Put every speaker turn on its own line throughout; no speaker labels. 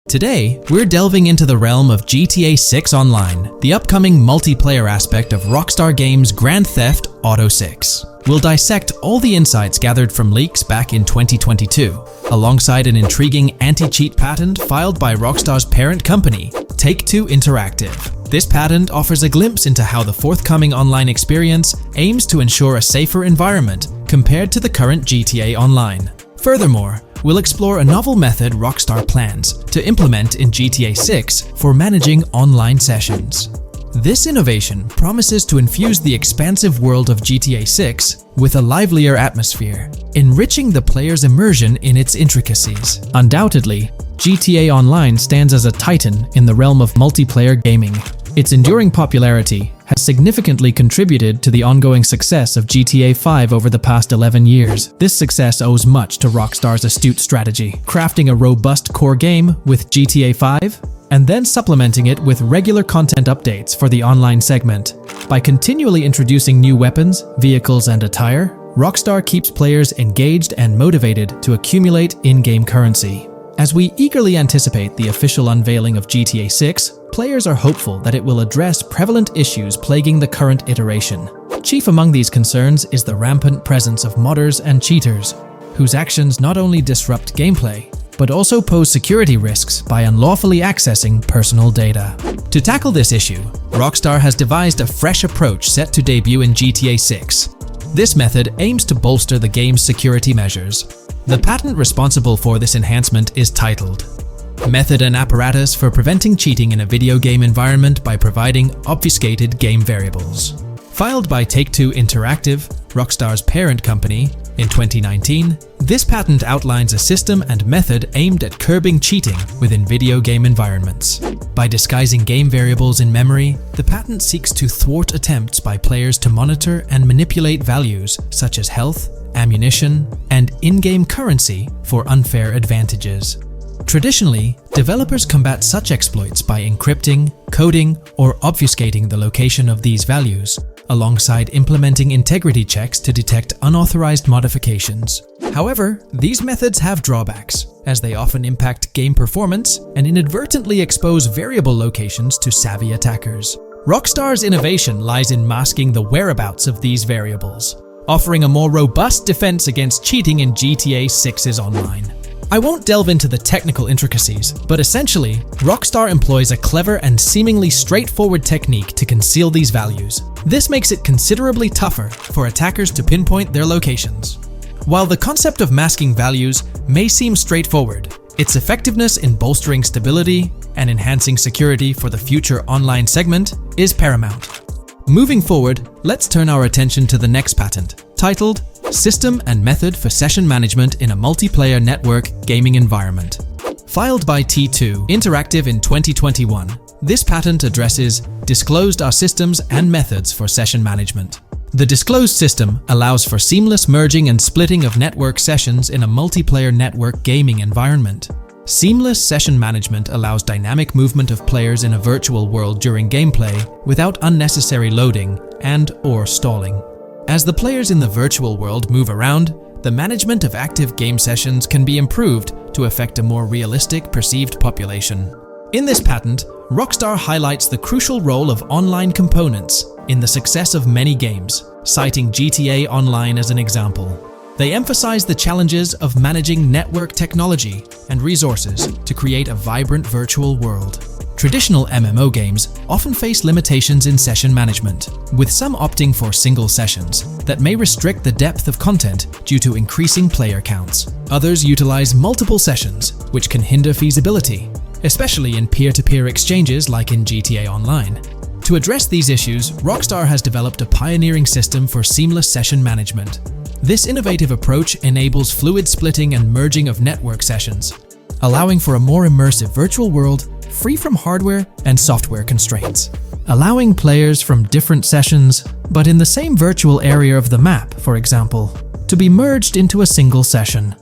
Today, we're delving into the realm of GTA 6 Online, the upcoming multiplayer aspect of Rockstar Games' Grand Theft Auto 6. We'll dissect all the insights gathered from leaks back in 2022, alongside an intriguing anti-cheat patent filed by Rockstar's parent company, Take-Two Interactive. This patent offers a glimpse into how the forthcoming online experience aims to ensure a safer environment compared to the current GTA Online. Furthermore, we'll explore a novel method Rockstar plans to implement in GTA 6 for managing online sessions. This innovation promises to infuse the expansive world of GTA 6 with a livelier atmosphere, enriching the player's immersion in its intricacies. Undoubtedly, GTA Online stands as a titan in the realm of multiplayer gaming. Its enduring popularity has significantly contributed to the ongoing success of GTA 5 over the past 11 years. This success owes much to Rockstar's astute strategy, crafting a robust core game with GTA 5 and then supplementing it with regular content updates for the online segment. By continually introducing new weapons, vehicles, and attire, Rockstar keeps players engaged and motivated to accumulate in-game currency. As we eagerly anticipate the official unveiling of GTA 6, players are hopeful that it will address prevalent issues plaguing the current iteration. Chief among these concerns is the rampant presence of modders and cheaters, whose actions not only disrupt gameplay, but also pose security risks by unlawfully accessing personal data. To tackle this issue, Rockstar has devised a fresh approach set to debut in GTA 6. This method aims to bolster the game's security measures. The patent responsible for this enhancement is titled Method and Apparatus for Preventing Cheating in a Video Game Environment by Providing Obfuscated Game Variables. Filed by Take-Two Interactive, Rockstar's parent company, in 2019, this patent outlines a system and method aimed at curbing cheating within video game environments. By disguising game variables in memory, the patent seeks to thwart attempts by players to monitor and manipulate values such as health, ammunition, and in-game currency for unfair advantages. Traditionally, developers combat such exploits by encrypting, coding, or obfuscating the location of these values, alongside implementing integrity checks to detect unauthorized modifications. However, these methods have drawbacks, as they often impact game performance and inadvertently expose variable locations to savvy attackers. Rockstar's innovation lies in masking the whereabouts of these variables, offering a more robust defense against cheating in GTA 6's online. I won't delve into the technical intricacies, but essentially, Rockstar employs a clever and seemingly straightforward technique to conceal these values. This makes it considerably tougher for attackers to pinpoint their locations. While the concept of masking values may seem straightforward, its effectiveness in bolstering stability and enhancing security for the future online segment is paramount. Moving forward, let's turn our attention to the next patent, titled System and Method for Session Management in a Multiplayer Network Gaming Environment. Filed by T2 Interactive in 2021, this patent addresses disclosed are systems and methods for session management. The disclosed system allows for seamless merging and splitting of network sessions in a multiplayer network gaming environment. Seamless session management allows dynamic movement of players in a virtual world during gameplay without unnecessary loading and/or stalling. As the players in the virtual world move around, the management of active game sessions can be improved to affect a more realistic perceived population. In this patent, Rockstar highlights the crucial role of online components in the success of many games, citing GTA Online as an example. They emphasize the challenges of managing network technology and resources to create a vibrant virtual world. Traditional MMO games often face limitations in session management, with some opting for single sessions that may restrict the depth of content due to increasing player counts. Others utilize multiple sessions, which can hinder feasibility, especially in peer-to-peer exchanges like in GTA Online. To address these issues, Rockstar has developed a pioneering system for seamless session management. This innovative approach enables fluid splitting and merging of network sessions, allowing for a more immersive virtual world free from hardware and software constraints. Allowing players from different sessions, but in the same virtual area of the map, for example, to be merged into a single session.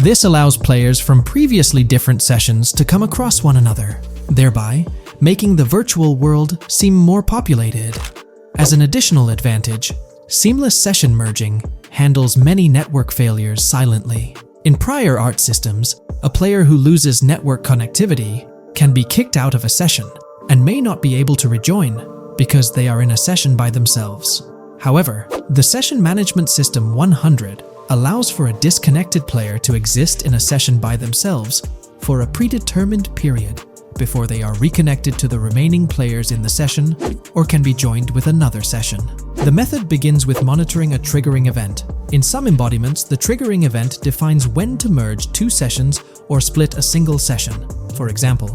This allows players from previously different sessions to come across one another, thereby making the virtual world seem more populated. As an additional advantage, seamless session merging handles many network failures silently. In prior art systems, a player who loses network connectivity can be kicked out of a session and may not be able to rejoin because they are in a session by themselves. However, the Session Management System 100 allows for a disconnected player to exist in a session by themselves for a predetermined period before they are reconnected to the remaining players in the session or can be joined with another session. The method begins with monitoring a triggering event. In some embodiments, the triggering event defines when to merge two sessions or split a single session. For example,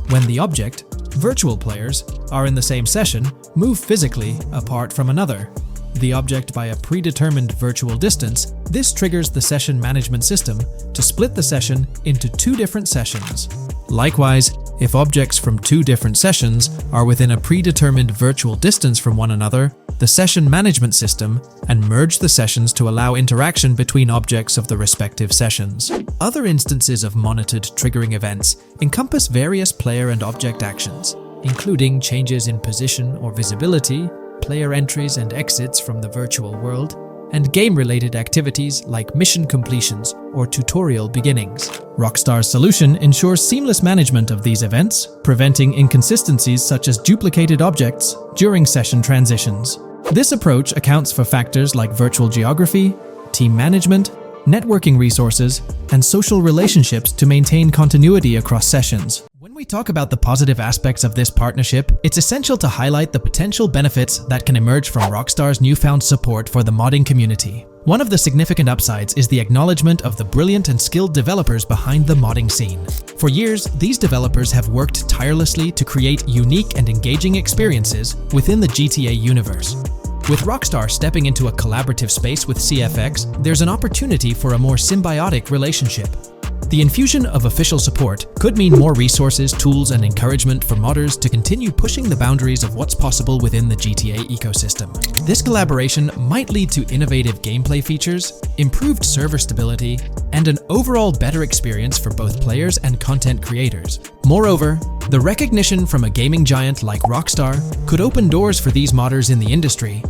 when the object, virtual players, are in the same session, move physically apart from another, the object by a predetermined virtual distance, this triggers the session management system to split the session into two different sessions. Likewise, if objects from two different sessions are within a predetermined virtual distance from one another, the session management system and merge the sessions to allow interaction between objects of the respective sessions. Other instances of monitored triggering events encompass various player and object actions, including changes in position or visibility, player entries and exits from the virtual world, and game-related activities like mission completions or tutorial beginnings. Rockstar's solution ensures seamless management of these events, preventing inconsistencies such as duplicated objects during session transitions. This approach accounts for factors like virtual geography, team management, networking resources, and social relationships to maintain continuity across sessions. When we talk about the positive aspects of this partnership, it's essential to highlight the potential benefits that can emerge from Rockstar's newfound support for the modding community. One of the significant upsides is the acknowledgement of the brilliant and skilled developers behind the modding scene. For years, these developers have worked tirelessly to create unique and engaging experiences within the GTA universe. With Rockstar stepping into a collaborative space with CFX, there's an opportunity for a more symbiotic relationship. The infusion of official support could mean more resources, tools, and encouragement for modders to continue pushing the boundaries of what's possible within the GTA ecosystem. This collaboration might lead to innovative gameplay features, improved server stability, and an overall better experience for both players and content creators. Moreover, the recognition from a gaming giant like Rockstar could open doors for these modders in the industry.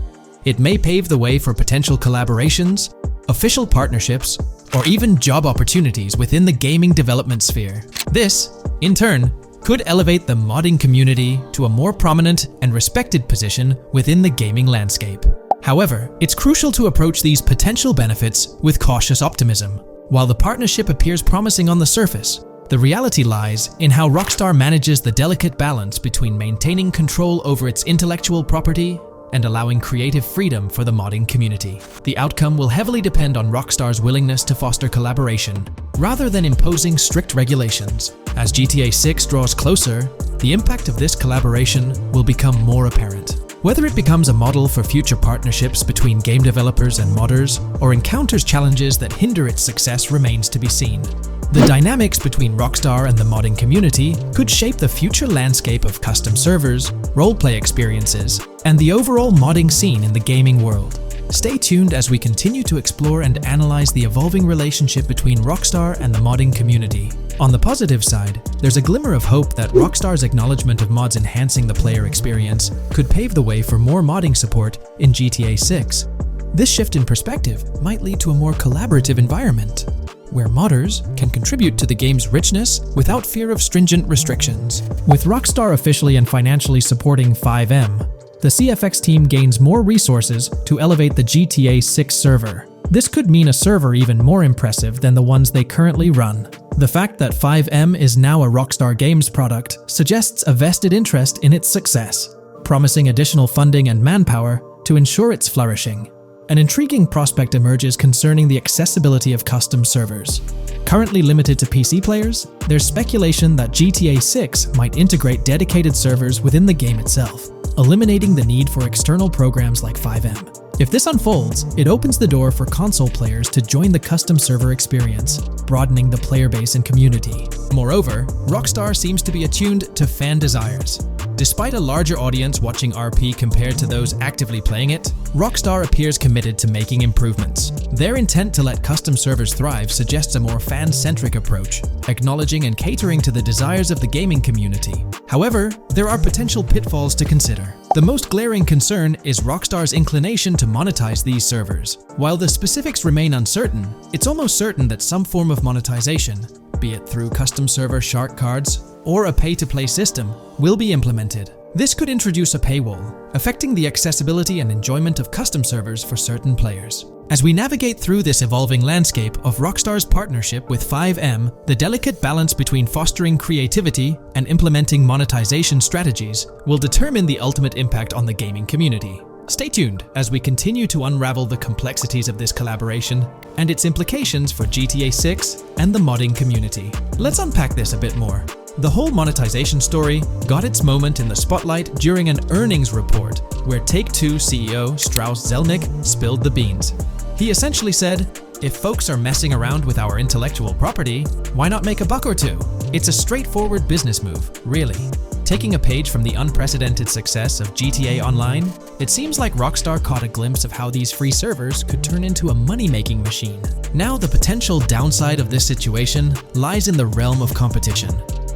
It may pave the way for potential collaborations, official partnerships, or even job opportunities within the gaming development sphere. This, in turn, could elevate the modding community to a more prominent and respected position within the gaming landscape. However, it's crucial to approach these potential benefits with cautious optimism. While the partnership appears promising on the surface, the reality lies in how Rockstar manages the delicate balance between maintaining control over its intellectual property and allowing creative freedom for the modding community. The outcome will heavily depend on Rockstar's willingness to foster collaboration, rather than imposing strict regulations. As GTA 6 draws closer, the impact of this collaboration will become more apparent. Whether it becomes a model for future partnerships between game developers and modders, or encounters challenges that hinder its success remains to be seen. The dynamics between Rockstar and the modding community could shape the future landscape of custom servers, roleplay experiences, and the overall modding scene in the gaming world. Stay tuned as we continue to explore and analyze the evolving relationship between Rockstar and the modding community. On the positive side, there's a glimmer of hope that Rockstar's acknowledgement of mods enhancing the player experience could pave the way for more modding support in GTA 6. This shift in perspective might lead to a more collaborative environment, where modders can contribute to the game's richness without fear of stringent restrictions. With Rockstar officially and financially supporting FiveM, the CFX team gains more resources to elevate the GTA 6 server. This could mean a server even more impressive than the ones they currently run. The fact that FiveM is now a Rockstar Games product suggests a vested interest in its success, promising additional funding and manpower to ensure its flourishing. An intriguing prospect emerges concerning the accessibility of custom servers. Currently limited to PC players, there's speculation that GTA 6 might integrate dedicated servers within the game itself, eliminating the need for external programs like FiveM. If this unfolds, it opens the door for console players to join the custom server experience, broadening the player base and community. Moreover, Rockstar seems to be attuned to fan desires. Despite a larger audience watching RP compared to those actively playing it, Rockstar appears committed to making improvements. Their intent to let custom servers thrive suggests a more fan-centric approach, acknowledging and catering to the desires of the gaming community. However, there are potential pitfalls to consider. The most glaring concern is Rockstar's inclination to monetize these servers. While the specifics remain uncertain, it's almost certain that some form of monetization, be it through custom server shark cards, or a pay-to-play system will be implemented. This could introduce a paywall, affecting the accessibility and enjoyment of custom servers for certain players. As we navigate through this evolving landscape of Rockstar's partnership with FiveM, the delicate balance between fostering creativity and implementing monetization strategies will determine the ultimate impact on the gaming community. Stay tuned as we continue to unravel the complexities of this collaboration and its implications for GTA 6 and the modding community. Let's unpack this a bit more. The whole monetization story got its moment in the spotlight during an earnings report where Take-Two CEO Strauss Zelnick spilled the beans. He essentially said, "If folks are messing around with our intellectual property, why not make a buck or two? It's a straightforward business move, really." Taking a page from the unprecedented success of GTA Online, it seems like Rockstar caught a glimpse of how these free servers could turn into a money-making machine. Now, the potential downside of this situation lies in the realm of competition.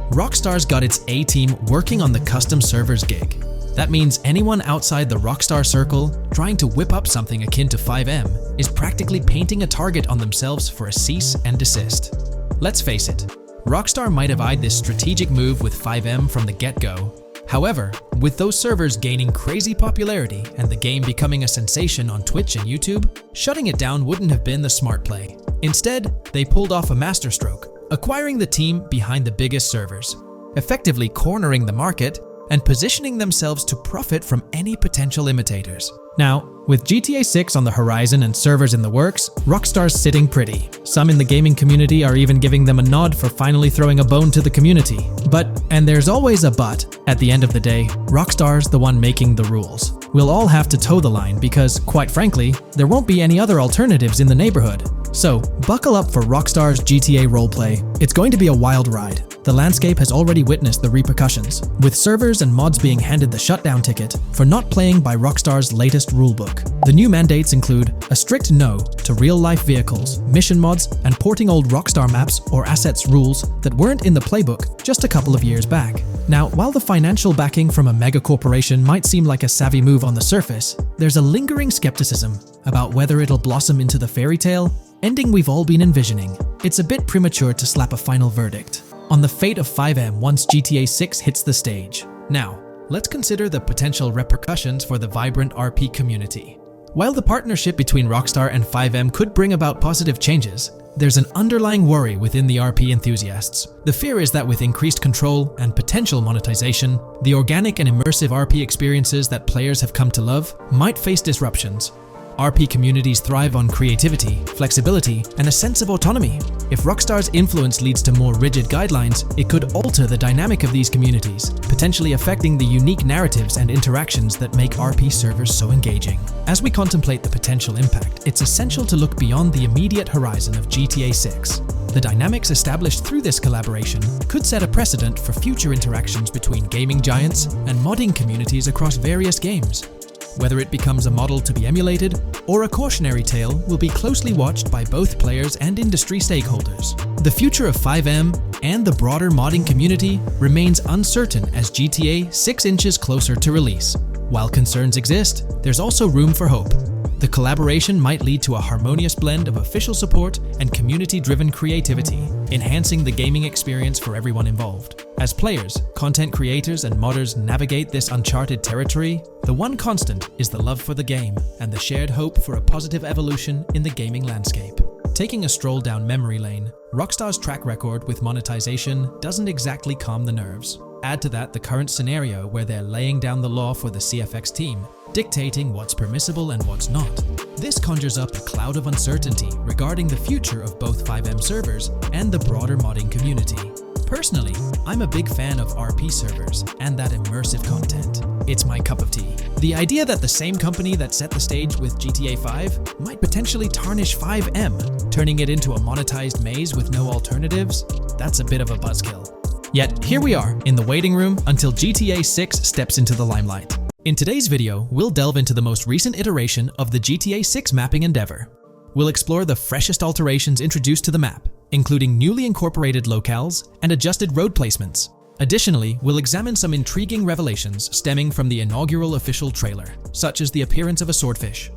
Rockstar's got its A-team working on the custom servers gig. That means anyone outside the Rockstar circle trying to whip up something akin to FiveM is practically painting a target on themselves for a cease and desist. Let's face it, Rockstar might have eyed this strategic move with FiveM from the get-go. However, with those servers gaining crazy popularity and the game becoming a sensation on Twitch and YouTube, shutting it down wouldn't have been the smart play. Instead, they pulled off a masterstroke, acquiring the team behind the biggest servers, effectively cornering the market and positioning themselves to profit from any potential imitators. Now, with GTA 6 on the horizon and servers in the works, Rockstar's sitting pretty. Some in the gaming community are even giving them a nod for finally throwing a bone to the community. But, and there's always a but, at the end of the day, Rockstar's the one making the rules. We'll all have to toe the line because, quite frankly, there won't be any other alternatives in the neighborhood. So, buckle up for Rockstar's GTA roleplay. It's going to be a wild ride. The landscape has already witnessed the repercussions, with servers and mods being handed the shutdown ticket for not playing by Rockstar's latest rulebook. The new mandates include a strict no to real-life vehicles, mission mods, and porting old Rockstar maps or assets rules that weren't in the playbook just a couple of years back. Now, while the financial backing from a mega corporation might seem like a savvy move on the surface, there's a lingering skepticism about whether it'll blossom into the fairy tale ending we've all been envisioning. It's a bit premature to slap a final verdict on the fate of FiveM once GTA 6 hits the stage. Now, let's consider the potential repercussions for the vibrant RP community. While the partnership between Rockstar and FiveM could bring about positive changes, there's an underlying worry within the RP enthusiasts. The fear is that with increased control and potential monetization, the organic and immersive RP experiences that players have come to love might face disruptions. RP communities thrive on creativity, flexibility, and a sense of autonomy. If Rockstar's influence leads to more rigid guidelines, it could alter the dynamic of these communities, potentially affecting the unique narratives and interactions that make RP servers so engaging. As we contemplate the potential impact, it's essential to look beyond the immediate horizon of GTA 6. The dynamics established through this collaboration could set a precedent for future interactions between gaming giants and modding communities across various games. Whether it becomes a model to be emulated or a cautionary tale will be closely watched by both players and industry stakeholders. The future of FiveM and the broader modding community remains uncertain as GTA 6 inches closer to release. While concerns exist, there's also room for hope. The collaboration might lead to a harmonious blend of official support and community-driven creativity, enhancing the gaming experience for everyone involved. As players, content creators, and modders navigate this uncharted territory, the one constant is the love for the game and the shared hope for a positive evolution in the gaming landscape. Taking a stroll down memory lane, Rockstar's track record with monetization doesn't exactly calm the nerves. Add to that the current scenario where they're laying down the law for the CFX team, dictating what's permissible and what's not. This conjures up a cloud of uncertainty regarding the future of both FiveM servers and the broader modding community. Personally, I'm a big fan of RP servers and that immersive content. It's my cup of tea. The idea that the same company that set the stage with GTA 5 might potentially tarnish FiveM, turning it into a monetized maze with no alternatives, that's a bit of a buzzkill. Yet, here we are, in the waiting room until GTA 6 steps into the limelight. In today's video, we'll delve into the most recent iteration of the GTA 6 mapping endeavor. We'll explore the freshest alterations introduced to the map, including newly incorporated locales and adjusted road placements. Additionally, we'll examine some intriguing revelations stemming from the inaugural official trailer, such as the appearance of a swordfish.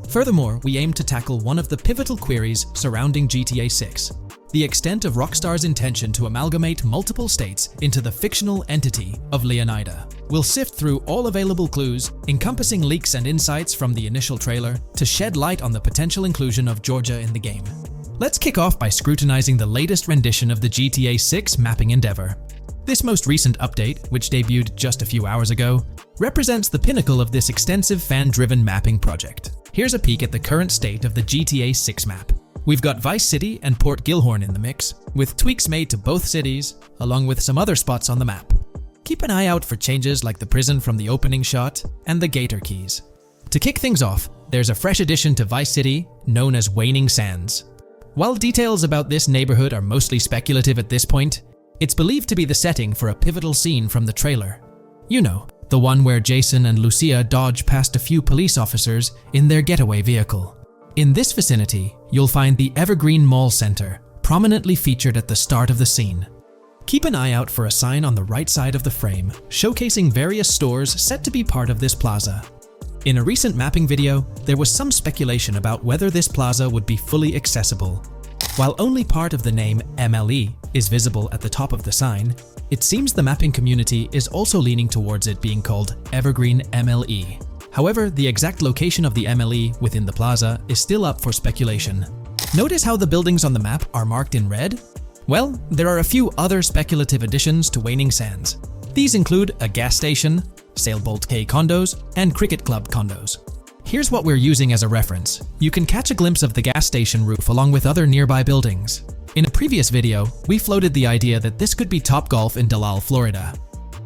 Furthermore, we aim to tackle one of the pivotal queries surrounding GTA 6. the extent of Rockstar's intention to amalgamate multiple states into the fictional entity of Leonida. We'll sift through all available clues, encompassing leaks and insights from the initial trailer to shed light on the potential inclusion of Georgia in the game. Let's kick off by scrutinizing the latest rendition of the GTA 6 mapping endeavor. This most recent update, which debuted just a few hours ago, represents the pinnacle of this extensive fan-driven mapping project. Here's a peek at the current state of the GTA 6 map. We've got Vice City and Port Gilhorn in the mix, with tweaks made to both cities, along with some other spots on the map. Keep an eye out for changes like the prison from the opening shot and the Gator Keys. To kick things off, there's a fresh addition to Vice City known as Waning Sands. While details about this neighborhood are mostly speculative at this point, it's believed to be the setting for a pivotal scene from the trailer. You know, the one where Jason and Lucia dodge past a few police officers in their getaway vehicle. In this vicinity, you'll find the Evergreen Mall Center, prominently featured at the start of the scene. Keep an eye out for a sign on the right side of the frame, showcasing various stores set to be part of this plaza. In a recent mapping video, there was some speculation about whether this plaza would be fully accessible. While only part of the name MLE is visible at the top of the sign, it seems the mapping community is also leaning towards it being called Evergreen MLE. However, the exact location of the MLE within the plaza is still up for speculation. Notice how the buildings on the map are marked in red? Well, there are a few other speculative additions to Waning Sands. These include a gas station, Sailbolt K condos, and Cricket Club condos. Here's what we're using as a reference. You can catch a glimpse of the gas station roof along with other nearby buildings. In a previous video, we floated the idea that this could be Topgolf in Dalal, Florida.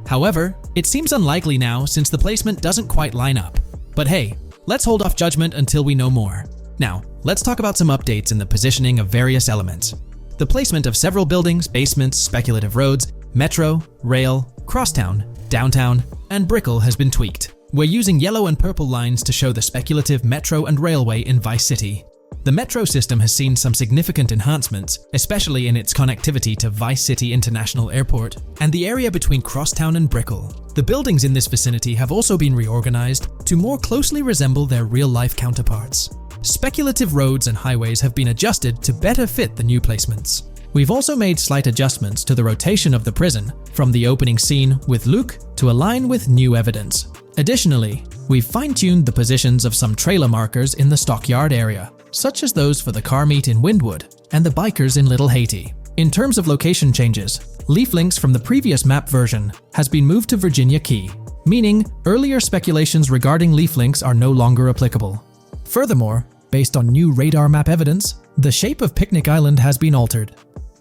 However, it seems unlikely now since the placement doesn't quite line up. But hey, let's hold off judgment until we know more. Now, let's talk about some updates in the positioning of various elements. The placement of several buildings, basements, speculative roads, metro, rail, crosstown, downtown, and Brickell has been tweaked. We're using yellow and purple lines to show the speculative metro and railway in Vice City. The metro system has seen some significant enhancements, especially in its connectivity to Vice City International Airport and the area between Crosstown and Brickell. The buildings in this vicinity have also been reorganized to more closely resemble their real-life counterparts. Speculative roads and highways have been adjusted to better fit the new placements. We've also made slight adjustments to the rotation of the prison from the opening scene with Luke to align with new evidence. Additionally, we've fine-tuned the positions of some trailer markers in the stockyard area, such as those for the car meet in Windwood and the bikers in Little Haiti. In terms of location changes, Leaf Links from the previous map version has been moved to Virginia Key, meaning earlier speculations regarding Leaf Links are no longer applicable. Furthermore, based on new radar map evidence, the shape of Picnic Island has been altered.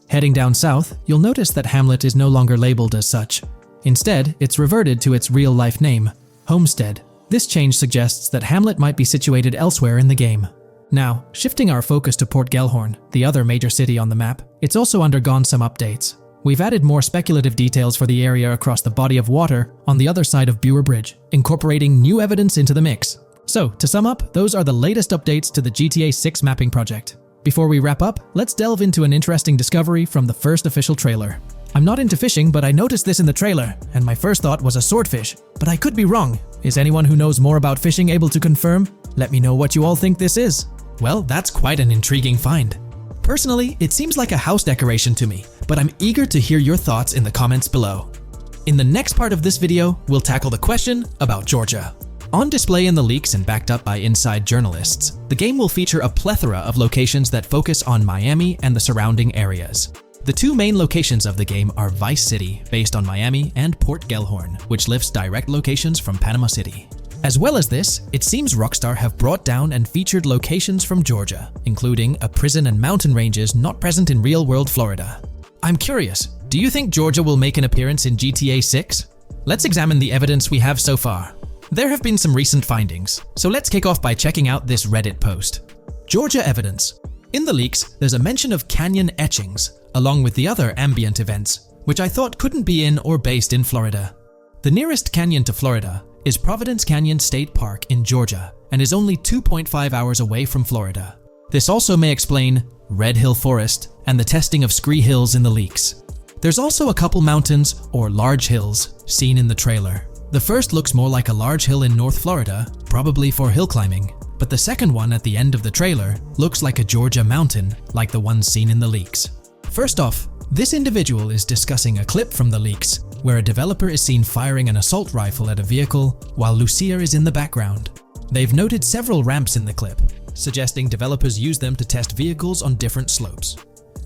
Heading down south, you'll notice that Hamlet is no longer labeled as such. Instead, it's reverted to its real-life name, Homestead. This change suggests that Hamlet might be situated elsewhere in the game. Now, shifting our focus to Port Gellhorn, the other major city on the map, it's also undergone some updates. We've added more speculative details for the area across the body of water on the other side of Bure Bridge, incorporating new evidence into the mix. So, to sum up, those are the latest updates to the GTA 6 mapping project. Before we wrap up, let's delve into an interesting discovery from the first official trailer. I'm not into fishing, but I noticed this in the trailer, and my first thought was a swordfish. But I could be wrong. Is anyone who knows more about fishing able to confirm? Let me know what you all think this is. Well, that's quite an intriguing find. Personally, it seems like a house decoration to me, but I'm eager to hear your thoughts in the comments below. In the next part of this video, we'll tackle the question about Georgia. On display in the leaks and backed up by inside journalists, the game will feature a plethora of locations that focus on Miami and the surrounding areas. The two main locations of the game are Vice City, based on Miami, and Port Gellhorn, which lifts direct locations from Panama City. As well as this, it seems Rockstar have brought down and featured locations from Georgia, including a prison and mountain ranges not present in real-world Florida. I'm curious, do you think Georgia will make an appearance in GTA 6? Let's examine the evidence we have so far. There have been some recent findings, so let's kick off by checking out this Reddit post. Georgia evidence. In the leaks, there's a mention of canyon etchings, along with the other ambient events, which I thought couldn't be in or based in Florida. The nearest canyon to Florida is Providence Canyon State Park in Georgia, and is only 2.5 hours away from Florida. This also may explain Red Hill Forest and the testing of Scree Hills in the leaks. There's also a couple mountains, or large hills, seen in the trailer. The first looks more like a large hill in North Florida, probably for hill climbing, but the second one at the end of the trailer looks like a Georgia mountain, like the ones seen in the leaks. First off, this individual is discussing a clip from the leaks, where a developer is seen firing an assault rifle at a vehicle while Lucia is in the background. They've noted several ramps in the clip, suggesting developers use them to test vehicles on different slopes.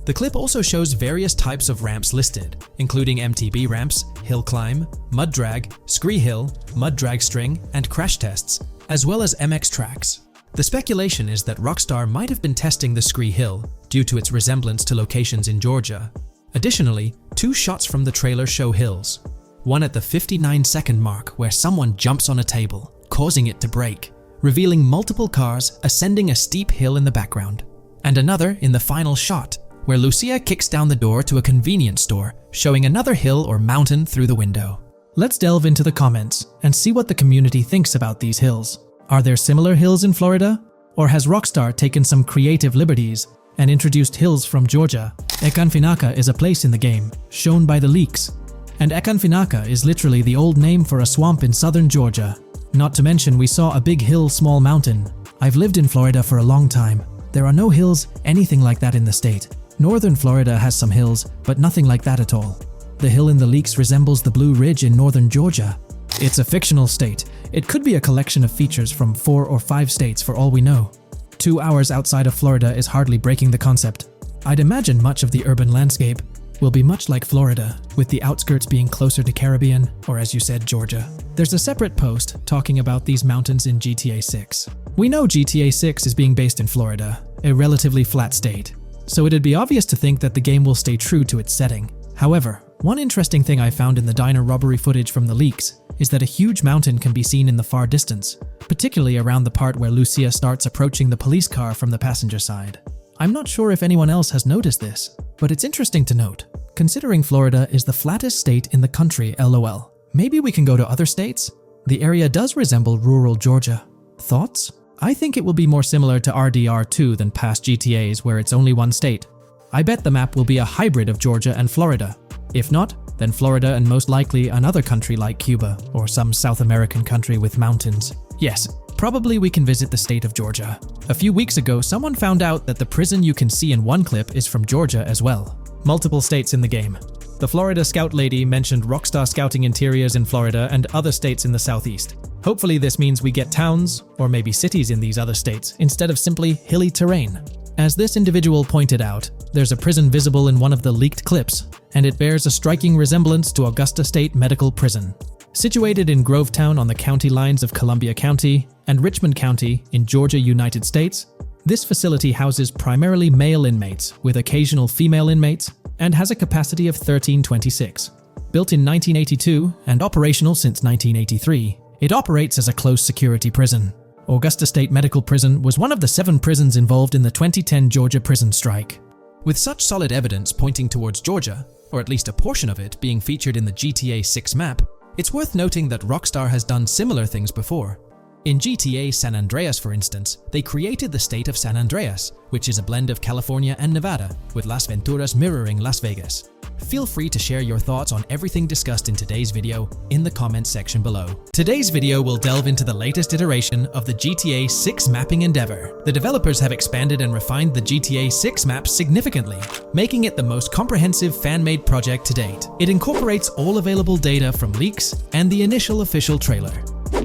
The clip also shows various types of ramps listed, including MTB ramps, hill climb, mud drag, scree hill, mud drag string, and crash tests, as well as MX tracks. The speculation is that Rockstar might have been testing the scree hill due to its resemblance to locations in Georgia. Additionally, 2 shots from the trailer show hills. One at the 59-second mark where someone jumps on a table, causing it to break, revealing multiple cars ascending a steep hill in the background. And another in the final shot, where Lucia kicks down the door to a convenience store, showing another hill or mountain through the window. Let's delve into the comments and see what the community thinks about these hills. Are there similar hills in Florida? Or has Rockstar taken some creative liberties and introduced hills from Georgia? Ekanfinaka is a place in the game, shown by the leaks. And Ekanfinaka is literally the old name for a swamp in southern Georgia. Not to mention we saw a big hill, small mountain. I've lived in Florida for a long time. There are no hills anything like that in the state. Northern Florida has some hills, but nothing like that at all. The hill in the leaks resembles the Blue Ridge in northern Georgia. It's a fictional state. It could be a collection of features from 4 or 5 states for all we know. 2 hours outside of Florida is hardly breaking the concept. I'd imagine much of the urban landscape will be much like Florida, with the outskirts being closer to Caribbean, or as you said, Georgia. There's a separate post talking about these mountains in GTA 6. We know GTA 6 is being based in Florida, a relatively flat state, so it'd be obvious to think that the game will stay true to its setting. However, one interesting thing I found in the diner robbery footage from the leaks is that a huge mountain can be seen in the far distance, particularly around the part where Lucia starts approaching the police car from the passenger side. I'm not sure if anyone else has noticed this, but it's interesting to note, considering Florida is the flattest state in the country, LOL. Maybe we can go to other states? The area does resemble rural Georgia. Thoughts? I think it will be more similar to RDR2 than past GTAs where it's only one state. I bet the map will be a hybrid of Georgia and Florida. If not, then Florida and most likely another country like Cuba or some South American country with mountains. Yes, probably we can visit the state of Georgia. A few weeks ago, someone found out that the prison you can see in one clip is from Georgia as well. Multiple states in the game. The Florida Scout lady mentioned Rockstar Scouting interiors in Florida and other states in the southeast. Hopefully this means we get towns, or maybe cities in these other states, instead of simply hilly terrain. As this individual pointed out, there's a prison visible in one of the leaked clips, and it bears a striking resemblance to Augusta State Medical Prison. Situated in Grovetown on the county lines of Columbia County and Richmond County in Georgia, United States, this facility houses primarily male inmates with occasional female inmates and has a capacity of 1326. Built in 1982 and operational since 1983, it operates as a close security prison. Augusta State Medical Prison was one of the 7 prisons involved in the 2010 Georgia prison strike. With such solid evidence pointing towards Georgia, or at least a portion of it being featured in the GTA 6 map, it's worth noting that Rockstar has done similar things before. In GTA San Andreas, for instance, they created the state of San Andreas, which is a blend of California and Nevada, with Las Venturas mirroring Las Vegas. Feel free to share your thoughts on everything discussed in today's video in the comments section below. Today's video will delve into the latest iteration of the GTA 6 mapping endeavor. The developers have expanded and refined the GTA 6 map significantly, making it the most comprehensive fan-made project to date. It incorporates all available data from leaks and the initial official trailer.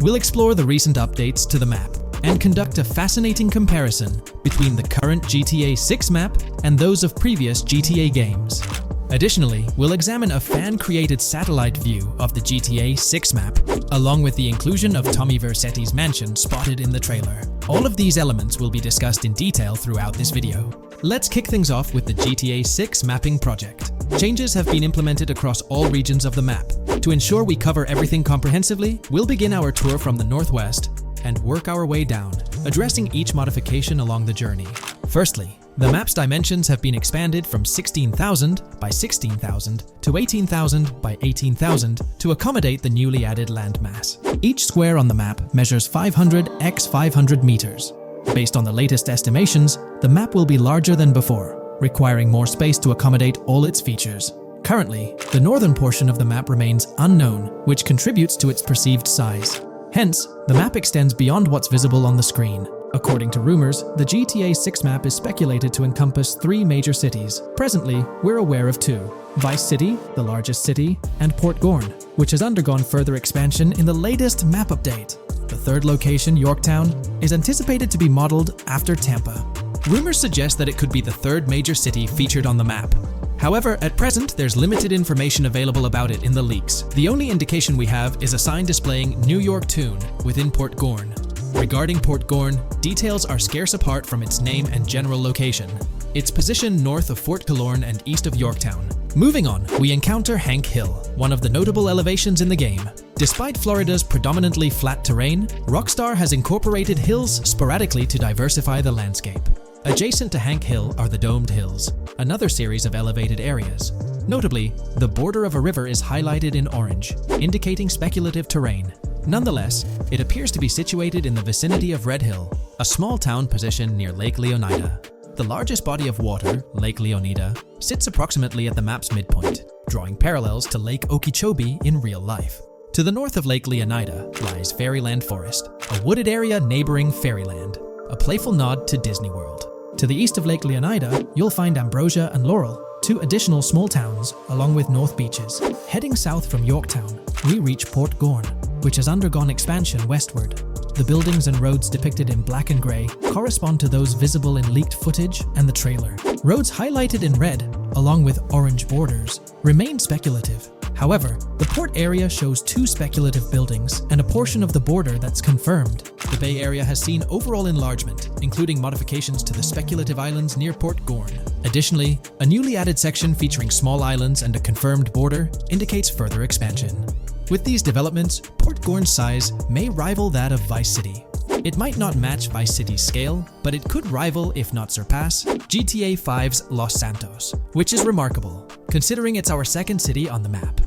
We'll explore the recent updates to the map and conduct a fascinating comparison between the current GTA 6 map and those of previous GTA games. Additionally, we'll examine a fan-created satellite view of the GTA 6 map, along with the inclusion of Tommy Vercetti's mansion spotted in the trailer. All of these elements will be discussed in detail throughout this video. Let's kick things off with the GTA 6 mapping project. Changes have been implemented across all regions of the map. To ensure we cover everything comprehensively, we'll begin our tour from the northwest and work our way down, addressing each modification along the journey. Firstly, the map's dimensions have been expanded from 16,000 by 16,000 to 18,000 by 18,000 to accommodate the newly added landmass. Each square on the map measures 500 x 500 meters. Based on the latest estimations, the map will be larger than before, requiring more space to accommodate all its features. Currently, the northern portion of the map remains unknown, which contributes to its perceived size. Hence, the map extends beyond what's visible on the screen. According to rumors, the GTA 6 map is speculated to encompass 3 major cities. Presently, we're aware of 2. Vice City, the largest city, and Port Gorn, which has undergone further expansion in the latest map update. The third location, Yorktown, is anticipated to be modeled after Tampa. Rumors suggest that it could be the third major city featured on the map. However, at present, there's limited information available about it in the leaks. The only indication we have is a sign displaying New York Tune within Port Gorn. Regarding Port Gorn, details are scarce apart from its name and general location. It's positioned north of Fort Killorn and east of Yorktown. Moving on, we encounter Hank Hill, one of the notable elevations in the game. Despite Florida's predominantly flat terrain, Rockstar has incorporated hills sporadically to diversify the landscape. Adjacent to Hank Hill are the Domed Hills, another series of elevated areas. Notably, the border of a river is highlighted in orange, indicating speculative terrain. Nonetheless, it appears to be situated in the vicinity of Red Hill, a small town positioned near Lake Leonida. The largest body of water, Lake Leonida, sits approximately at the map's midpoint, drawing parallels to Lake Okeechobee in real life. To the north of Lake Leonida lies Fairyland Forest, a wooded area neighboring Fairyland, a playful nod to Disney World. To the east of Lake Leonida, you'll find Ambrosia and Laurel, 2 additional small towns, along with North Beaches. Heading south from Yorktown, we reach Port Gorn, which has undergone expansion westward. The buildings and roads depicted in black and grey correspond to those visible in leaked footage and the trailer. Roads highlighted in red, along with orange borders, remain speculative. However, the port area shows 2 speculative buildings and a portion of the border that's confirmed. The Bay Area has seen overall enlargement, including modifications to the speculative islands near Port Gorn. Additionally, a newly added section featuring small islands and a confirmed border indicates further expansion. With these developments, Port Gorn's size may rival that of Vice City. It might not match Vice City's scale, but it could rival, if not surpass, GTA 5's Los Santos, which is remarkable, considering it's our second city on the map.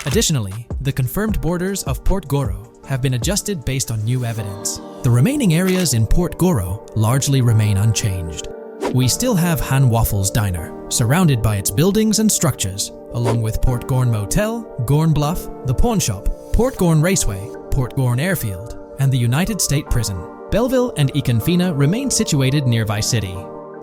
Additionally, the confirmed borders of Port Goro have been adjusted based on new evidence. The remaining areas in Port Goro largely remain unchanged. We still have Han Waffles Diner, surrounded by its buildings and structures, along with Port Gorn Motel, Gorn Bluff, the Pawn Shop, Port Gorn Raceway, Port Gorn Airfield, and the United State Prison. Belleville and Econfina remain situated near Vice City.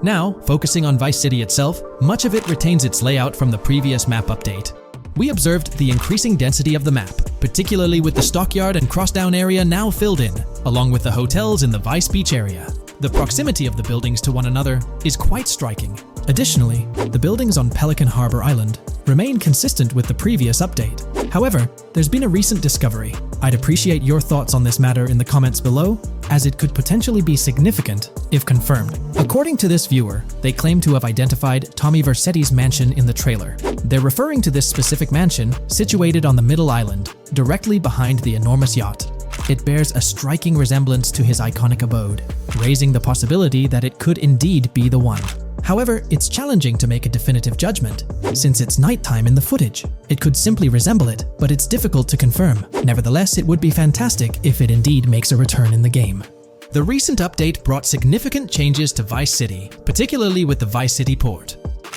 Now, focusing on Vice City itself, much of it retains its layout from the previous map update. We observed the increasing density of the map, particularly with the Stockyard and Crossdown area now filled in, along with the hotels in the Vice Beach area. The proximity of the buildings to one another is quite striking. Additionally, the buildings on Pelican Harbor Island remain consistent with the previous update. However, there's been a recent discovery. I'd appreciate your thoughts on this matter in the comments below, as it could potentially be significant if confirmed. According to this viewer, they claim to have identified Tommy Vercetti's mansion in the trailer. They're referring to this specific mansion situated on the middle island, directly behind the enormous yacht. It bears a striking resemblance to his iconic abode, raising the possibility that it could indeed be the one. However, it's challenging to make a definitive judgment, since it's nighttime in the footage. It could simply resemble it, but it's difficult to confirm. Nevertheless, it would be fantastic if it indeed makes a return in the game. The recent update brought significant changes to Vice City, particularly with the Vice City port.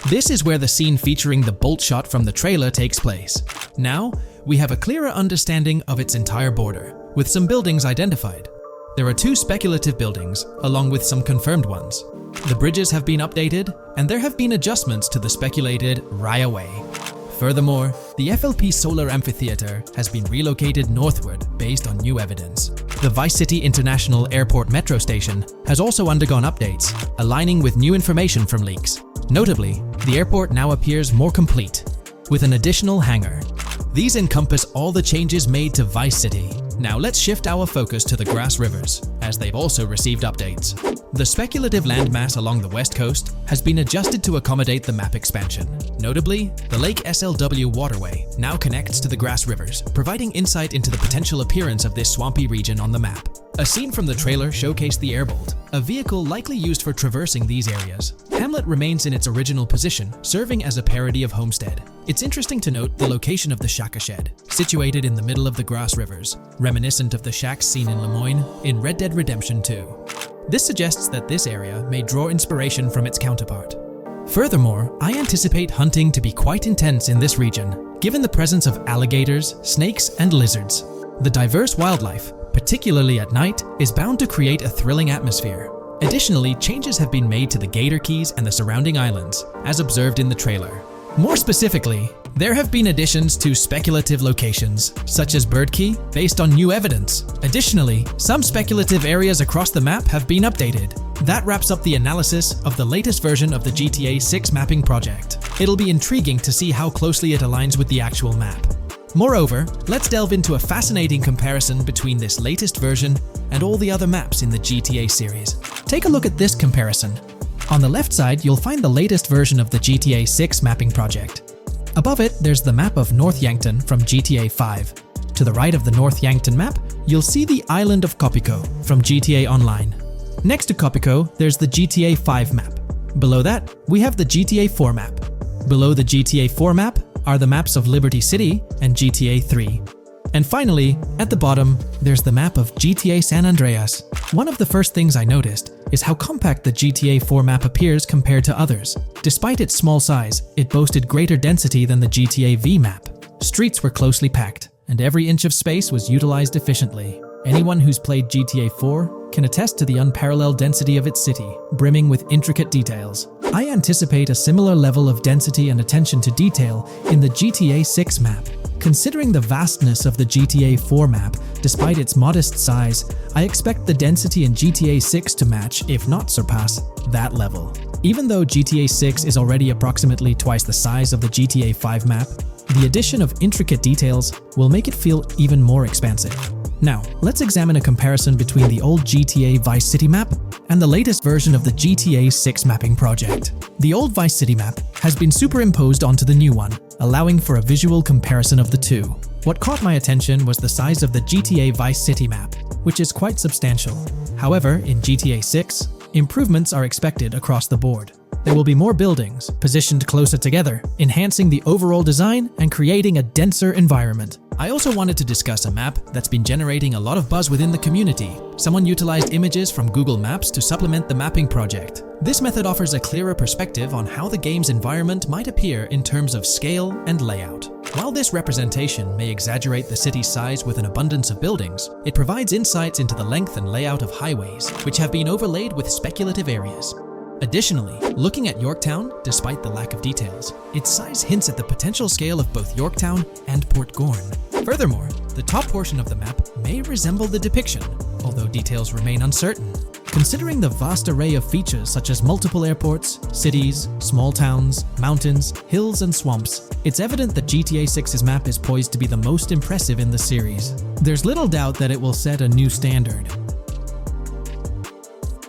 This is where the scene featuring the bolt shot from the trailer takes place. Now, we have a clearer understanding of its entire border, with some buildings identified. There are 2 speculative buildings, along with some confirmed ones. The bridges have been updated, and there have been adjustments to the speculated Raya Way. Furthermore, the FLP Solar Amphitheater has been relocated northward based on new evidence. The Vice City International Airport metro station has also undergone updates, aligning with new information from leaks. Notably, the airport now appears more complete, with an additional hangar. These encompass all the changes made to Vice City. Now let's shift our focus to the Grass Rivers, as they've also received updates. The speculative landmass along the west coast has been adjusted to accommodate the map expansion. Notably, the Lake SLW waterway now connects to the Grass Rivers, providing insight into the potential appearance of this swampy region on the map. A scene from the trailer showcased the Airbolt, a vehicle likely used for traversing these areas. Hamlet remains in its original position, serving as a parody of Homestead. It's interesting to note the location of the Shaka Shed, situated in the middle of the Grass Rivers, reminiscent of the shacks seen in Lemoyne in Red Dead Redemption 2. This suggests that this area may draw inspiration from its counterpart. Furthermore, I anticipate hunting to be quite intense in this region, given the presence of alligators, snakes, and lizards. The diverse wildlife, particularly at night, is bound to create a thrilling atmosphere. Additionally, changes have been made to the Gator Keys and the surrounding islands, as observed in the trailer. More specifically, there have been additions to speculative locations, such as Bird Key, based on new evidence. Additionally, some speculative areas across the map have been updated. That wraps up the analysis of the latest version of the GTA 6 mapping project. It'll be intriguing to see how closely it aligns with the actual map. Moreover, let's delve into a fascinating comparison between this latest version and all the other maps in the GTA series. Take a look at this comparison. On the left side, you'll find the latest version of the GTA 6 mapping project. Above it, there's the map of North Yankton from GTA 5. To the right of the North Yankton map, you'll see the island of Copico from GTA Online. Next to Copico, there's the GTA 5 map. Below that, we have the GTA 4 map. Below the GTA 4 map are the maps of Liberty City and GTA 3. And finally, at the bottom, there's the map of GTA San Andreas. One of the first things I noticed is how compact the GTA 4 map appears compared to others. Despite its small size, it boasted greater density than the GTA V map. Streets were closely packed, and every inch of space was utilized efficiently. Anyone who's played GTA 4 can attest to the unparalleled density of its city, brimming with intricate details. I anticipate a similar level of density and attention to detail in the GTA 6 map. Considering the vastness of the GTA 4 map, despite its modest size, I expect the density in GTA 6 to match, if not surpass, that level. Even though GTA 6 is already approximately twice the size of the GTA 5 map, the addition of intricate details will make it feel even more expansive. Now, let's examine a comparison between the old GTA Vice City map and the latest version of the GTA 6 mapping project. The old Vice City map has been superimposed onto the new one, allowing for a visual comparison of the two. What caught my attention was the size of the GTA Vice City map, which is quite substantial. However, in GTA 6, improvements are expected across the board. There will be more buildings, positioned closer together, enhancing the overall design and creating a denser environment. I also wanted to discuss a map that's been generating a lot of buzz within the community. Someone utilized images from Google Maps to supplement the mapping project. This method offers a clearer perspective on how the game's environment might appear in terms of scale and layout. While this representation may exaggerate the city's size with an abundance of buildings, it provides insights into the length and layout of highways, which have been overlaid with speculative areas. Additionally, looking at Yorktown, despite the lack of details, its size hints at the potential scale of both Yorktown and Port Gorn. Furthermore, the top portion of the map may resemble the depiction, although details remain uncertain. Considering the vast array of features such as multiple airports, cities, small towns, mountains, hills, and swamps, it's evident that GTA 6's map is poised to be the most impressive in the series. There's little doubt that it will set a new standard.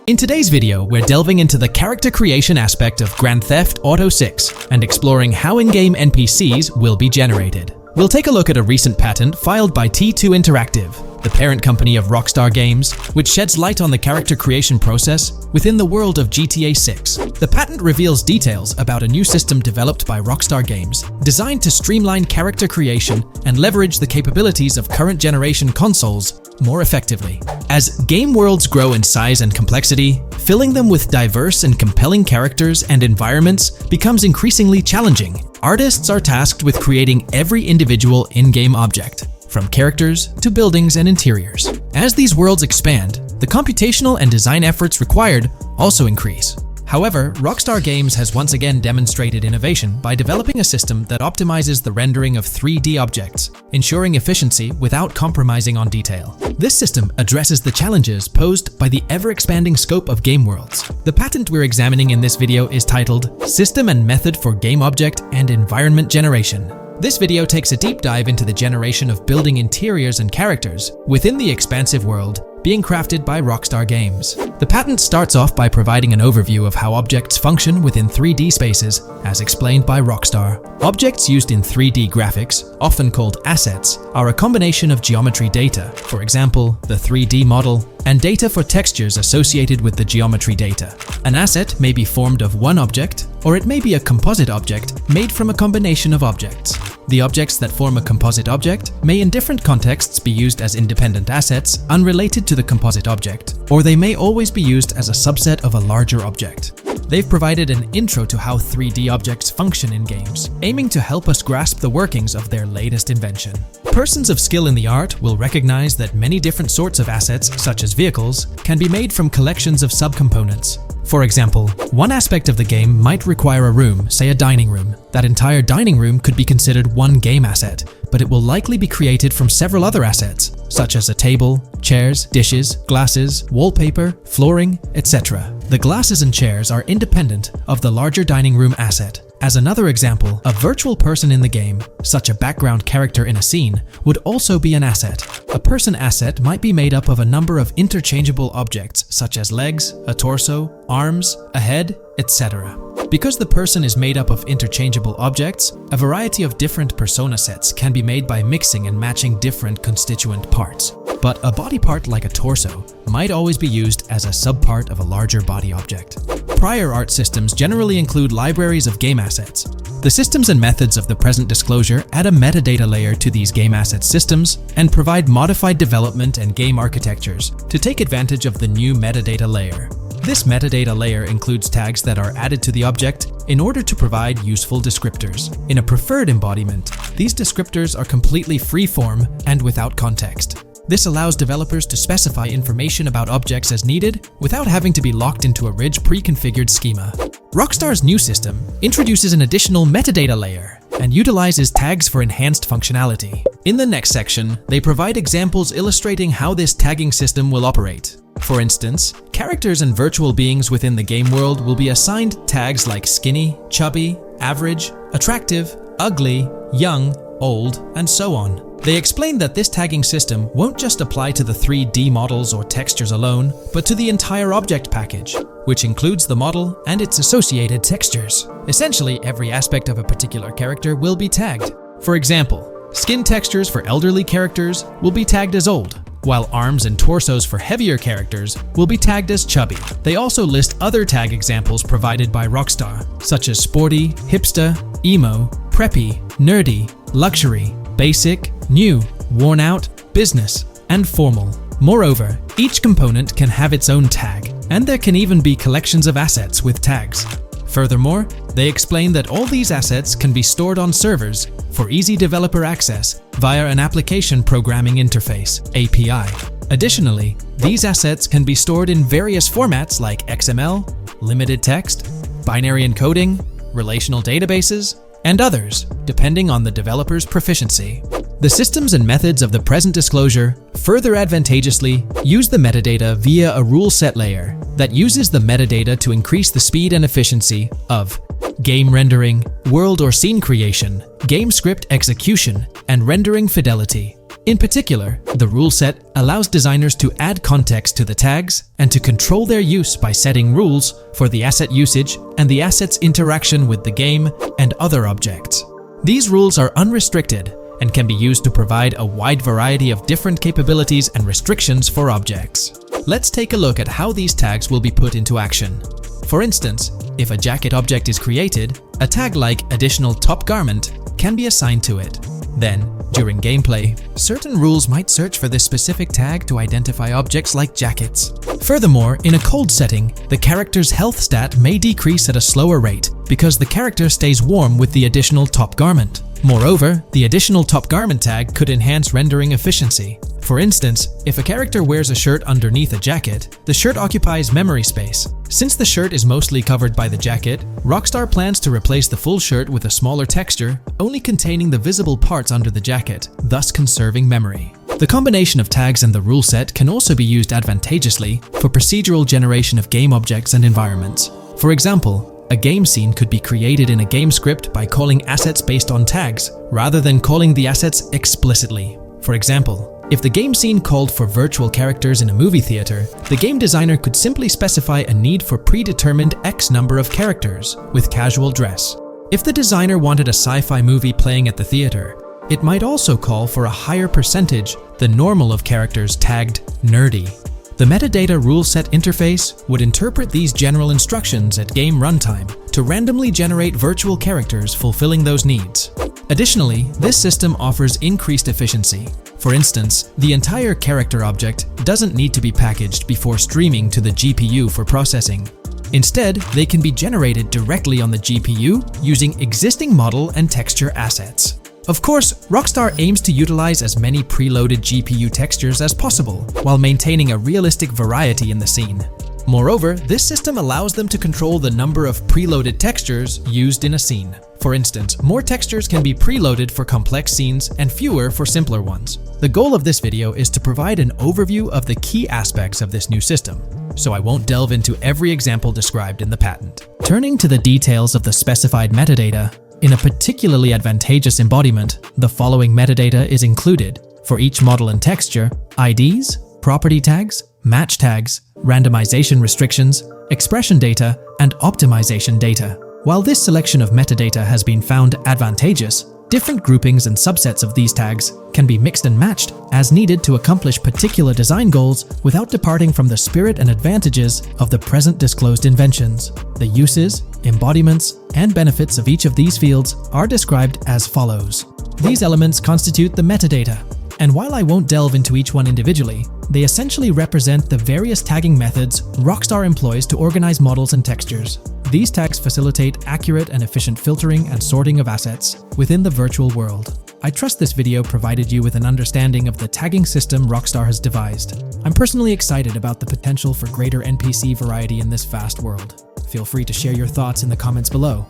In today's video, we're delving into the character creation aspect of Grand Theft Auto 6 and exploring how in-game NPCs will be generated. We'll take a look at a recent patent filed by T2 Interactive, the parent company of Rockstar Games, which sheds light on the character creation process within the world of GTA 6. The patent reveals details about a new system developed by Rockstar Games, designed to streamline character creation and leverage the capabilities of current generation consoles more effectively. As game worlds grow in size and complexity, filling them with diverse and compelling characters and environments becomes increasingly challenging. Artists are tasked with creating every individual in-game object, from characters to buildings and interiors. As these worlds expand, the computational and design efforts required also increase. However, Rockstar Games has once again demonstrated innovation by developing a system that optimizes the rendering of 3D objects, ensuring efficiency without compromising on detail. This system addresses the challenges posed by the ever-expanding scope of game worlds. The patent we're examining in this video is titled System and Method for Game Object and Environment Generation. This video takes a deep dive into the generation of building interiors and characters within the expansive world being crafted by Rockstar Games. The patent starts off by providing an overview of how objects function within 3D spaces, as explained by Rockstar. Objects used in 3D graphics, often called assets, are a combination of geometry data, for example, the 3D model, and data for textures associated with the geometry data. An asset may be formed of one object, or it may be a composite object made from a combination of objects. The objects that form a composite object may in different contexts be used as independent assets unrelated to the composite object, or they may always be used as a subset of a larger object. they've provided an intro to how 3D objects function in games, aiming to help us grasp the workings of their latest invention. Persons of skill in the art will recognize that many different sorts of assets, such as vehicles, can be made from collections of subcomponents. For example, one aspect of the game might require a room, say a dining room. That entire dining room could be considered one game asset, but it will likely be created from several other assets, such as a table, chairs, dishes, glasses, wallpaper, flooring, etc. The glasses and chairs are independent of the larger dining room asset. As another example, a virtual person in the game, such a background character in a scene, would also be an asset. A person asset might be made up of a number of interchangeable objects, such as legs, a torso, arms, a head, etc. Because the person is made up of interchangeable objects, a variety of different persona sets can be made by mixing and matching different constituent parts. But a body part like a torso might always be used as a subpart of a larger body object. Prior art systems generally include libraries of game assets. The systems and methods of the present disclosure add a metadata layer to these game asset systems and provide modified development and game architectures to take advantage of the new metadata layer. This metadata layer includes tags that are added to the object in order to provide useful descriptors. In a preferred embodiment, these descriptors are completely free-form and without context. This allows developers to specify information about objects as needed without having to be locked into a rich pre-configured schema. Rockstar's new system introduces an additional metadata layer and utilizes tags for enhanced functionality. In the next section, they provide examples illustrating how this tagging system will operate. For instance, characters and virtual beings within the game world will be assigned tags like skinny, chubby, average, attractive, ugly, young, old, and so on. They explain that this tagging system won't just apply to the 3D models or textures alone, but to the entire object package, which includes the model and its associated textures. Essentially, every aspect of a particular character will be tagged. For example, skin textures for elderly characters will be tagged as old, while arms and torsos for heavier characters will be tagged as chubby. They also list other tag examples provided by Rockstar, such as sporty, hipster, emo, preppy, nerdy, luxury, basic, new, worn out, business, and formal. Moreover, each component can have its own tag, and there can even be collections of assets with tags. Furthermore, they explain that all these assets can be stored on servers for easy developer access via an application programming interface (API). Additionally, these assets can be stored in various formats like XML, limited text, binary encoding, relational databases, and others, depending on the developer's proficiency. The systems and methods of the present disclosure further advantageously use the metadata via a rule set layer that uses the metadata to increase the speed and efficiency of game rendering, world or scene creation, game script execution, and rendering fidelity. In particular, the rule set allows designers to add context to the tags and to control their use by setting rules for the asset usage and the asset's interaction with the game and other objects. These rules are unrestricted and can be used to provide a wide variety of different capabilities and restrictions for objects. Let's take a look at how these tags will be put into action. For instance, if a jacket object is created, a tag like additional top garment can be assigned to it. Then, during gameplay, certain rules might search for this specific tag to identify objects like jackets. Furthermore, in a cold setting, the character's health stat may decrease at a slower rate because the character stays warm with the additional top garment. Moreover, the additional top garment tag could enhance rendering efficiency. For instance, if a character wears a shirt underneath a jacket, the shirt occupies memory space. Since the shirt is mostly covered by the jacket, Rockstar plans to replace the full shirt with a smaller texture, only containing the visible parts under the jacket, thus conserving memory. The combination of tags and the rule set can also be used advantageously for procedural generation of game objects and environments. For example, a game scene could be created in a game script by calling assets based on tags, rather than calling the assets explicitly. For example, if the game scene called for virtual characters in a movie theater, the game designer could simply specify a need for predetermined X number of characters with casual dress. If the designer wanted a sci-fi movie playing at the theater, it might also call for a higher percentage than normal of characters tagged nerdy. The metadata rule set interface would interpret these general instructions at game runtime to randomly generate virtual characters fulfilling those needs. Additionally, this system offers increased efficiency. For instance, the entire character object doesn't need to be packaged before streaming to the GPU for processing. Instead, they can be generated directly on the GPU using existing model and texture assets. Of course, Rockstar aims to utilize as many preloaded GPU textures as possible, while maintaining a realistic variety in the scene. Moreover, this system allows them to control the number of preloaded textures used in a scene. For instance, more textures can be preloaded for complex scenes and fewer for simpler ones. The goal of this video is to provide an overview of the key aspects of this new system, so I won't delve into every example described in the patent. Turning to the details of the specified metadata, in a particularly advantageous embodiment, the following metadata is included for each model and texture: IDs, property tags, match tags, randomization restrictions, expression data, and optimization data. While this selection of metadata has been found advantageous, different groupings and subsets of these tags can be mixed and matched as needed to accomplish particular design goals without departing from the spirit and advantages of the present disclosed inventions. The uses, embodiments, and benefits of each of these fields are described as follows. These elements constitute the metadata, and while I won't delve into each one individually, they essentially represent the various tagging methods Rockstar employs to organize models and textures. These tags facilitate accurate and efficient filtering and sorting of assets within the virtual world. I trust this video provided you with an understanding of the tagging system Rockstar has devised. I'm personally excited about the potential for greater NPC variety in this vast world. Feel free to share your thoughts in the comments below.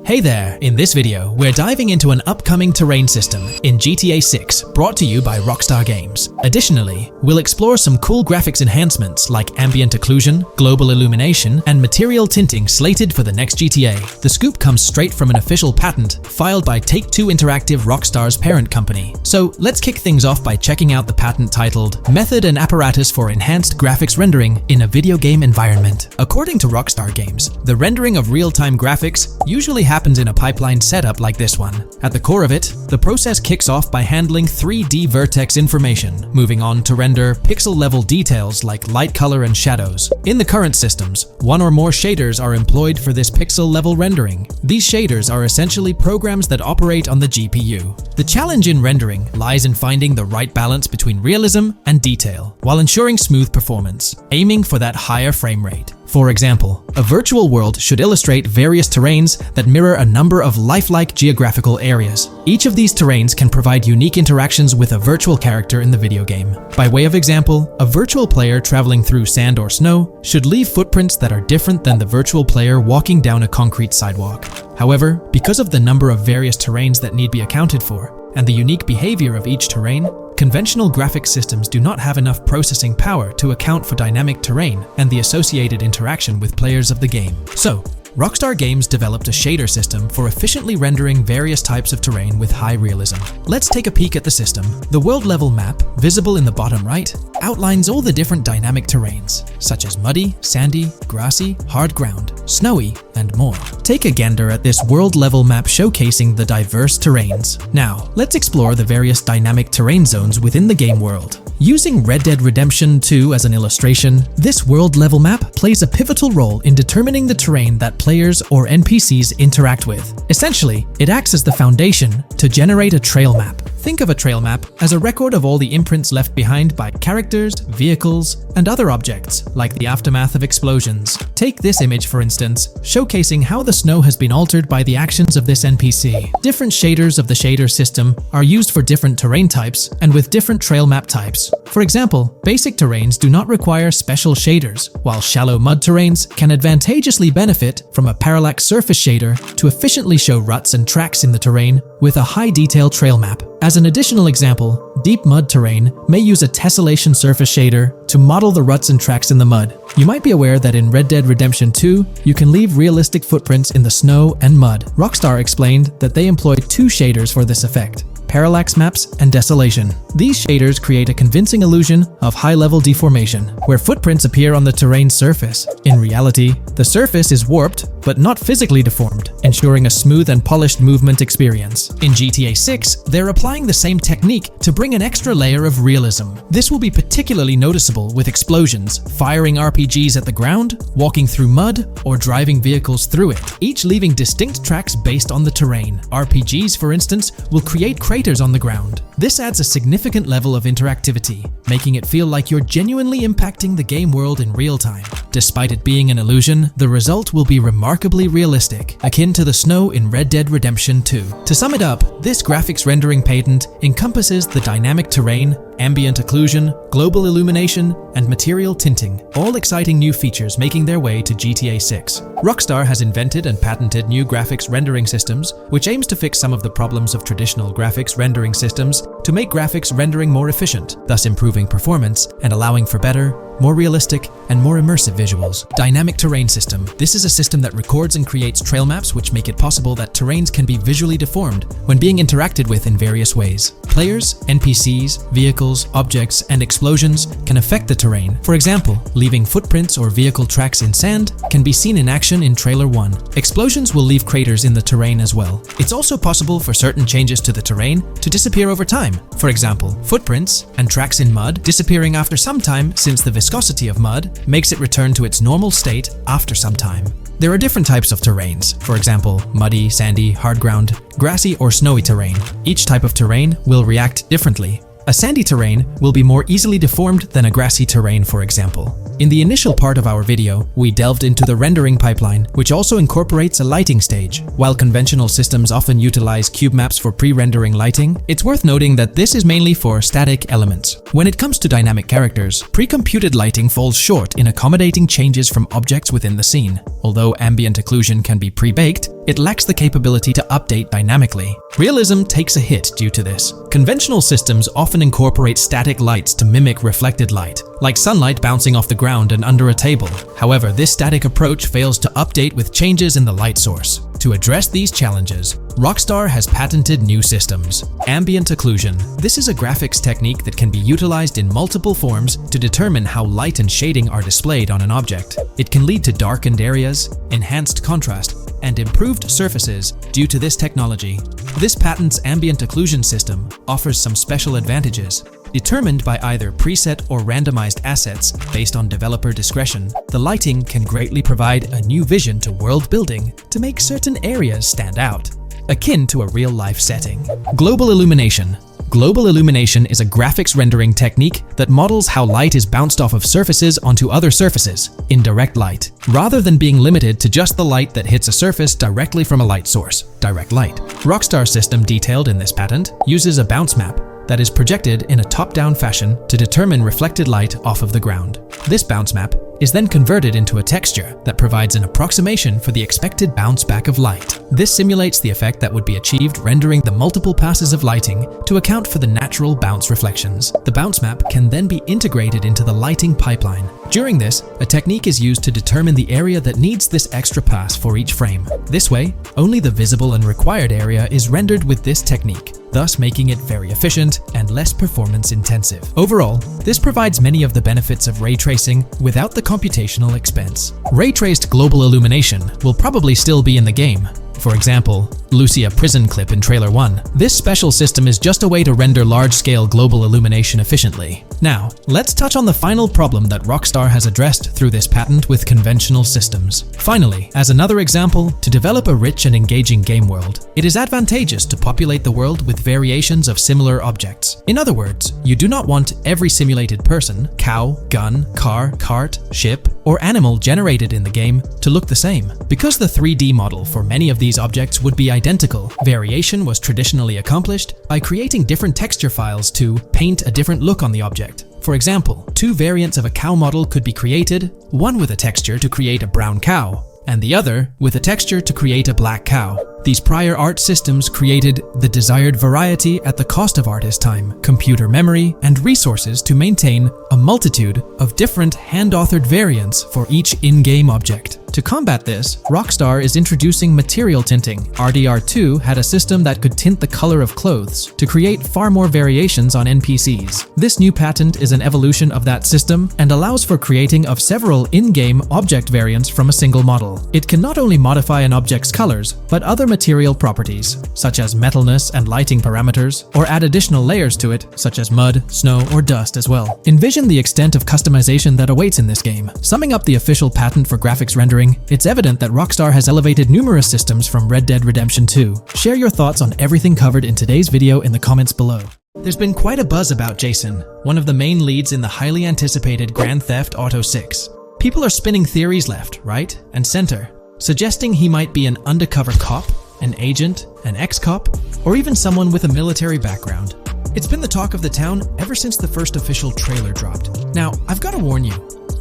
Hey there! In this video, we're diving into an upcoming terrain system in GTA 6 brought to you by Rockstar Games. Additionally, we'll explore some cool graphics enhancements like ambient occlusion, global illumination, and material tinting slated for the next GTA. The scoop comes straight from an official patent filed by Take-Two Interactive, Rockstar's parent company. So let's kick things off by checking out the patent titled Method and Apparatus for Enhanced Graphics Rendering in a Video Game Environment. According to Rockstar Games, the rendering of real-time graphics usually happens in a pipeline setup like this one. At the core of it, the process kicks off by handling 3D vertex information, moving on to render pixel-level details like light, color, and shadows. In the current systems, one or more shaders are employed for this pixel-level rendering. These shaders are essentially programs that operate on the GPU. The challenge in rendering lies in finding the right balance between realism and detail, while ensuring smooth performance, aiming for that higher frame rate. For example, a virtual world should illustrate various terrains that mirror a number of lifelike geographical areas. Each of these terrains can provide unique interactions with a virtual character in the video game. By way of example, a virtual player traveling through sand or snow should leave footprints that are different than the virtual player walking down a concrete sidewalk. However, because of the number of various terrains that need be accounted for, and the unique behavior of each terrain, conventional graphics systems do not have enough processing power to account for dynamic terrain and the associated interaction with players of the game. So, Rockstar Games developed a shader system for efficiently rendering various types of terrain with high realism. Let's take a peek at the system. The world level map, visible in the bottom right, outlines all the different dynamic terrains, such as muddy, sandy, grassy, hard ground, snowy, and more. Take a gander at this world level map showcasing the diverse terrains. Now, let's explore the various dynamic terrain zones within the game world. Using Red Dead Redemption 2 as an illustration, this world level map plays a pivotal role in determining the terrain that players or NPCs interact with. Essentially, it acts as the foundation to generate a trail map. Think of a trail map as a record of all the imprints left behind by characters, vehicles, and other objects, like the aftermath of explosions. Take this image for instance, showcasing how the snow has been altered by the actions of this NPC. Different shaders of the shader system are used for different terrain types and with different trail map types. For example, basic terrains do not require special shaders, while shallow mud terrains can advantageously benefit from a parallax surface shader to efficiently show ruts and tracks in the terrain with a high detail trail map. As an additional example, deep mud terrain may use a tessellation surface shader to model the ruts and tracks in the mud. You might be aware that in Red Dead Redemption 2, you can leave realistic footprints in the snow and mud. Rockstar explained that they employed two shaders for this effect: parallax maps and desolation. These shaders create a convincing illusion of high-level deformation, where footprints appear on the terrain's surface. In reality, the surface is warped but not physically deformed, ensuring a smooth and polished movement experience. In GTA 6, they're applying the same technique to bring an extra layer of realism. This will be particularly noticeable with explosions, firing RPGs at the ground, walking through mud, or driving vehicles through it, each leaving distinct tracks based on the terrain. RPGs, for instance, will create craters on the ground, This adds a significant level of interactivity, making it feel like you're genuinely impacting the game world in real time. Despite it being an illusion, the result will be remarkably realistic, akin to the snow in Red Dead Redemption 2. To sum it up, this graphics rendering patent encompasses the dynamic terrain, ambient occlusion, global illumination, and material tinting, all exciting new features making their way to GTA 6. Rockstar has invented and patented new graphics rendering systems, which aims to fix some of the problems of traditional graphics rendering systems to make graphics rendering more efficient, thus improving performance and allowing for better, more realistic, and more immersive visuals. Dynamic Terrain System. This is a system that records and creates trail maps which make it possible that terrains can be visually deformed when being interacted with in various ways. Players, NPCs, vehicles, objects, and explosions can affect the terrain. For example, leaving footprints or vehicle tracks in sand can be seen in action in Trailer 1. Explosions will leave craters in the terrain as well. It's also possible for certain changes to the terrain to disappear over time. For example, footprints and tracks in mud disappearing after some time, since the viscosity of mud makes it return to its normal state after some time. There are different types of terrains, for example, muddy, sandy, hard ground, grassy, or snowy terrain. Each type of terrain will react differently. A sandy terrain will be more easily deformed than a grassy terrain, for example. In the initial part of our video, we delved into the rendering pipeline, which also incorporates a lighting stage. While conventional systems often utilize cube maps for pre-rendering lighting, it's worth noting that this is mainly for static elements. When it comes to dynamic characters, pre-computed lighting falls short in accommodating changes from objects within the scene. Although ambient occlusion can be pre-baked, it lacks the capability to update dynamically. Realism takes a hit due to this. Conventional systems often incorporate static lights to mimic reflected light, like sunlight bouncing off the ground and under a table. However, this static approach fails to update with changes in the light source. To address these challenges, Rockstar has patented new systems. Ambient occlusion. This is a graphics technique that can be utilized in multiple forms to determine how light and shading are displayed on an object. It can lead to darkened areas, enhanced contrast, and improved surfaces due to this technology. This patent's ambient occlusion system offers some special advantages. Determined by either preset or randomized assets based on developer discretion, the lighting can greatly provide a new vision to world building to make certain areas stand out, akin to a real-life setting. Global illumination. Global illumination is a graphics rendering technique that models how light is bounced off of surfaces onto other surfaces in direct light, rather than being limited to just the light that hits a surface directly from a light source, direct light. Rockstar's system detailed in this patent uses a bounce map that is projected in a top-down fashion to determine reflected light off of the ground. This bounce map is then converted into a texture that provides an approximation for the expected bounce back of light. This simulates the effect that would be achieved rendering the multiple passes of lighting to account for the natural bounce reflections. The bounce map can then be integrated into the lighting pipeline. During this, a technique is used to determine the area that needs this extra pass for each frame. This way, only the visible and required area is rendered with this technique, thus making it very efficient and less performance intensive. Overall, this provides many of the benefits of ray tracing without the computational expense. Ray-traced global illumination will probably still be in the game. For example, Lucia prison clip in Trailer 1. This special system is just a way to render large-scale global illumination efficiently. Now, let's touch on the final problem that Rockstar has addressed through this patent with conventional systems. Finally, as another example, to develop a rich and engaging game world, it is advantageous to populate the world with variations of similar objects. In other words, you do not want every simulated person, cow, gun, car, cart, ship, or animal generated in the game to look the same. Because the 3D model for many of these objects would be identical, variation was traditionally accomplished by creating different texture files to paint a different look on the object. For example, two variants of a cow model could be created, one with a texture to create a brown cow, and the other with a texture to create a black cow. These prior art systems created the desired variety at the cost of artist time, computer memory, and resources to maintain a multitude of different hand-authored variants for each in-game object. To combat this, Rockstar is introducing material tinting. RDR2 had a system that could tint the color of clothes to create far more variations on NPCs. This new patent is an evolution of that system and allows for creating of several in-game object variants from a single model. It can not only modify an object's colors, but other material properties, such as metalness and lighting parameters, or add additional layers to it, such as mud, snow, or dust as well. Envision the extent of customization that awaits in this game. Summing up the official patent for graphics rendering, it's evident that Rockstar has elevated numerous systems from Red Dead Redemption 2. Share your thoughts on everything covered in today's video in the comments below. There's been quite a buzz about Jason, one of the main leads in the highly anticipated Grand Theft Auto 6. People are spinning theories left, right, and center, suggesting he might be an undercover cop, an agent, an ex-cop, or even someone with a military background. It's been the talk of the town ever since the first official trailer dropped. Now, I've got to warn you,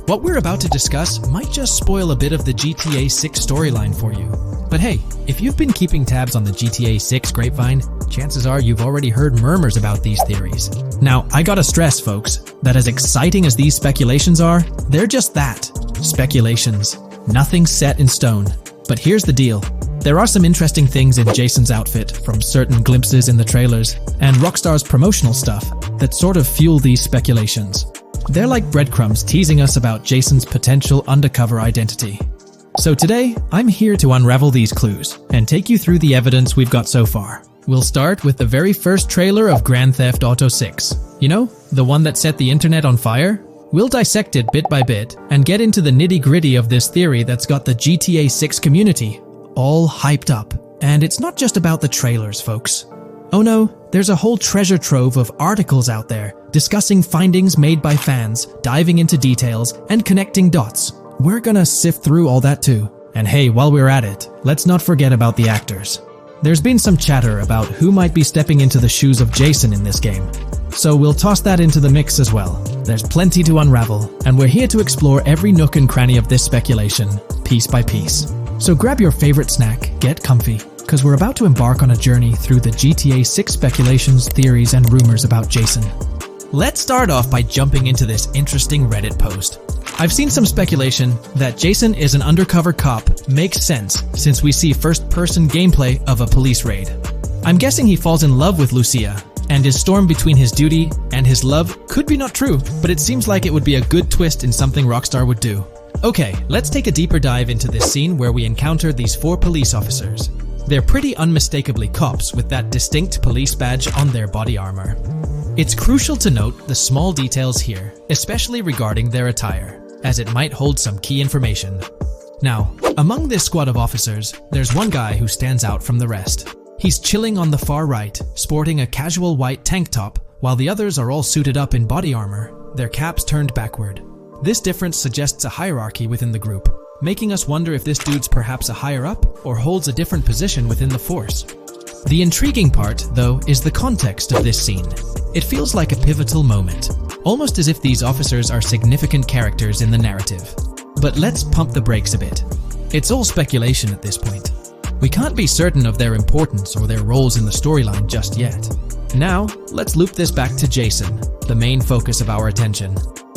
what we're about to discuss might just spoil a bit of the GTA 6 storyline for you. But hey, if you've been keeping tabs on the GTA 6 grapevine, chances are you've already heard murmurs about these theories. Now, I gotta stress, folks, that as exciting as these speculations are, they're just that, speculations. Nothing set in stone. But here's the deal. There are some interesting things in Jason's outfit, from certain glimpses in the trailers, and Rockstar's promotional stuff, that sort of fuel these speculations. They're like breadcrumbs teasing us about Jason's potential undercover identity. So today, I'm here to unravel these clues, and take you through the evidence we've got so far. We'll start with the very first trailer of Grand Theft Auto 6. You know, the one that set the internet on fire? We'll dissect it bit by bit, and get into the nitty-gritty of this theory that's got the GTA 6 community all hyped up. And it's not just about the trailers, folks. Oh no, there's a whole treasure trove of articles out there, discussing findings made by fans, diving into details, and connecting dots. We're gonna sift through all that too. And hey, while we're at it, let's not forget about the actors. There's been some chatter about who might be stepping into the shoes of Jason in this game. So we'll toss that into the mix as well. There's plenty to unravel, and we're here to explore every nook and cranny of this speculation, piece by piece. So grab your favorite snack, get comfy, because we're about to embark on a journey through the GTA 6 speculations, theories, and rumors about Jason. Let's start off by jumping into this interesting Reddit post. I've seen some speculation that Jason is an undercover cop makes sense since we see first-person gameplay of a police raid. I'm guessing he falls in love with Lucia, and his storm between his duty and his love could be not true, but it seems like it would be a good twist in something Rockstar would do. Okay, let's take a deeper dive into this scene where we encounter these 4 police officers. They're pretty unmistakably cops with that distinct police badge on their body armor. It's crucial to note the small details here, especially regarding their attire, as it might hold some key information. Now, among this squad of officers, there's one guy who stands out from the rest. He's chilling on the far right, sporting a casual white tank top, while the others are all suited up in body armor, their caps turned backward. This difference suggests a hierarchy within the group, making us wonder if this dude's perhaps a higher up or holds a different position within the force. The intriguing part, though, is the context of this scene. It feels like a pivotal moment, almost as if these officers are significant characters in the narrative. But let's pump the brakes a bit. It's all speculation at this point. We can't be certain of their importance or their roles in the storyline just yet. Now, let's loop this back to Jason, the main focus of our attention.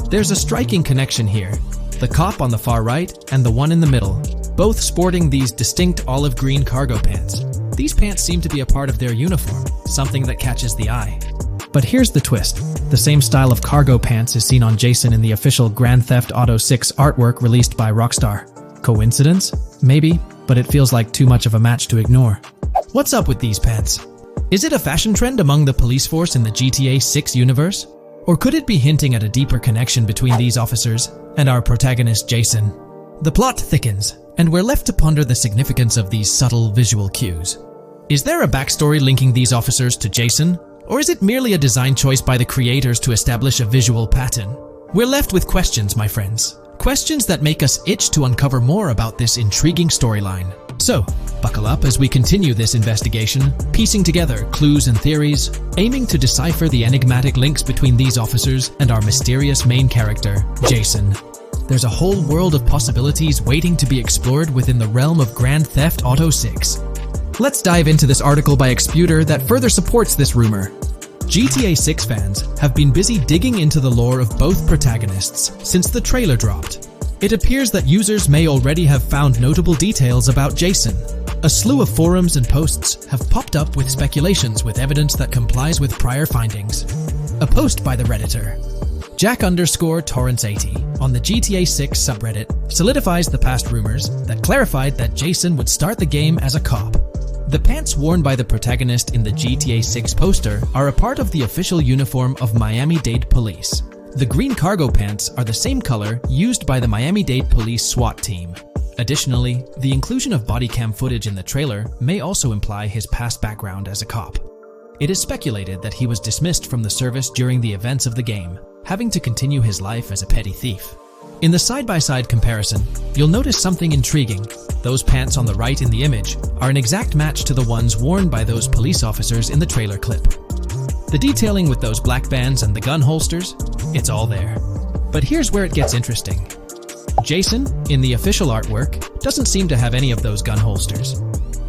There's a striking connection here. The cop on the far right and the one in the middle, both sporting these distinct olive green cargo pants. These pants seem to be a part of their uniform, something that catches the eye. But here's the twist. The same style of cargo pants is seen on Jason in the official Grand Theft Auto 6 artwork released by Rockstar. Coincidence? Maybe, but it feels like too much of a match to ignore. What's up with these pants? Is it a fashion trend among the police force in the GTA 6 universe? Or could it be hinting at a deeper connection between these officers and our protagonist Jason? The plot thickens, and we're left to ponder the significance of these subtle visual cues. Is there a backstory linking these officers to Jason? Or is it merely a design choice by the creators to establish a visual pattern? We're left with questions, my friends. Questions that make us itch to uncover more about this intriguing storyline. So, buckle up as we continue this investigation, piecing together clues and theories, aiming to decipher the enigmatic links between these officers and our mysterious main character, Jason. There's a whole world of possibilities waiting to be explored within the realm of Grand Theft Auto 6. Let's dive into this article by Exputer that further supports this rumor. GTA 6 fans have been busy digging into the lore of both protagonists since the trailer dropped. It appears that users may already have found notable details about Jason. A slew of forums and posts have popped up with speculations with evidence that complies with prior findings. A post by the Redditor, Jack_Torrance80, on the GTA 6 subreddit solidifies the past rumors that clarified that Jason would start the game as a cop. The pants worn by the protagonist in the GTA 6 poster are a part of the official uniform of Miami-Dade Police. The green cargo pants are the same color used by the Miami-Dade Police SWAT team. Additionally, the inclusion of body cam footage in the trailer may also imply his past background as a cop. It is speculated that he was dismissed from the service during the events of the game, having to continue his life as a petty thief. In the side-by-side comparison, you'll notice something intriguing. Those pants on the right in the image are an exact match to the ones worn by those police officers in the trailer clip. The detailing with those black bands and the gun holsters, it's all there. But here's where it gets interesting. Jason, in the official artwork, doesn't seem to have any of those gun holsters.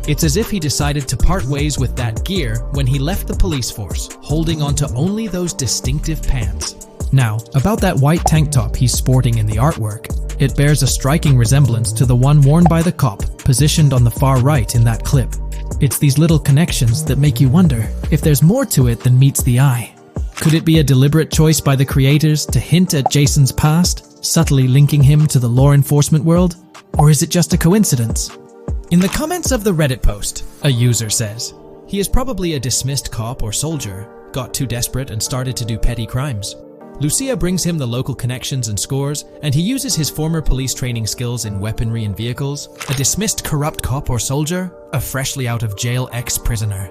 It's as if he decided to part ways with that gear when he left the police force, holding onto only those distinctive pants. Now, about that white tank top he's sporting in the artwork, it bears a striking resemblance to the one worn by the cop, positioned on the far right in that clip. It's these little connections that make you wonder if there's more to it than meets the eye. Could it be a deliberate choice by the creators to hint at Jason's past, subtly linking him to the law enforcement world? Or is it just a coincidence? In the comments of the Reddit post, a user says, he is probably a dismissed cop or soldier, got too desperate and started to do petty crimes. Lucia brings him the local connections and scores, and he uses his former police training skills in weaponry and vehicles. A dismissed corrupt cop or soldier, a freshly out of jail ex-prisoner.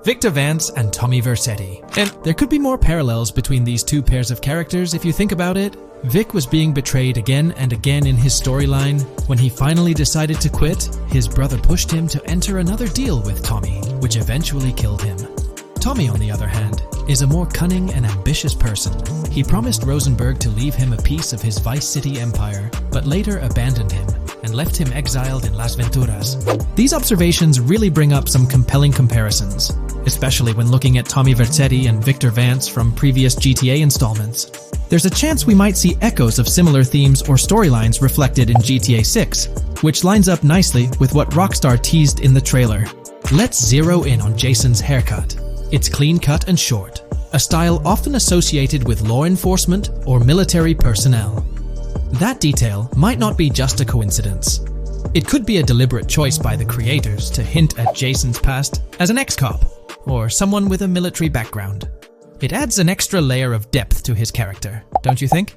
Victor Vance and Tommy Vercetti. And there could be more parallels between these two pairs of characters if you think about it. Vic was being betrayed again and again in his storyline. When he finally decided to quit, his brother pushed him to enter another deal with Tommy, which eventually killed him. Tommy, on the other hand, is a more cunning and ambitious person. He promised Rosenberg to leave him a piece of his Vice City empire, but later abandoned him and left him exiled in Las Venturas. These observations really bring up some compelling comparisons, especially when looking at Tommy Vercetti and Victor Vance from previous GTA installments. There's a chance we might see echoes of similar themes or storylines reflected in GTA 6, which lines up nicely with what Rockstar teased in the trailer. Let's zero in on Jason's haircut. It's clean-cut and short, a style often associated with law enforcement or military personnel. That detail might not be just a coincidence. It could be a deliberate choice by the creators to hint at Jason's past as an ex-cop or someone with a military background. It adds an extra layer of depth to his character, don't you think?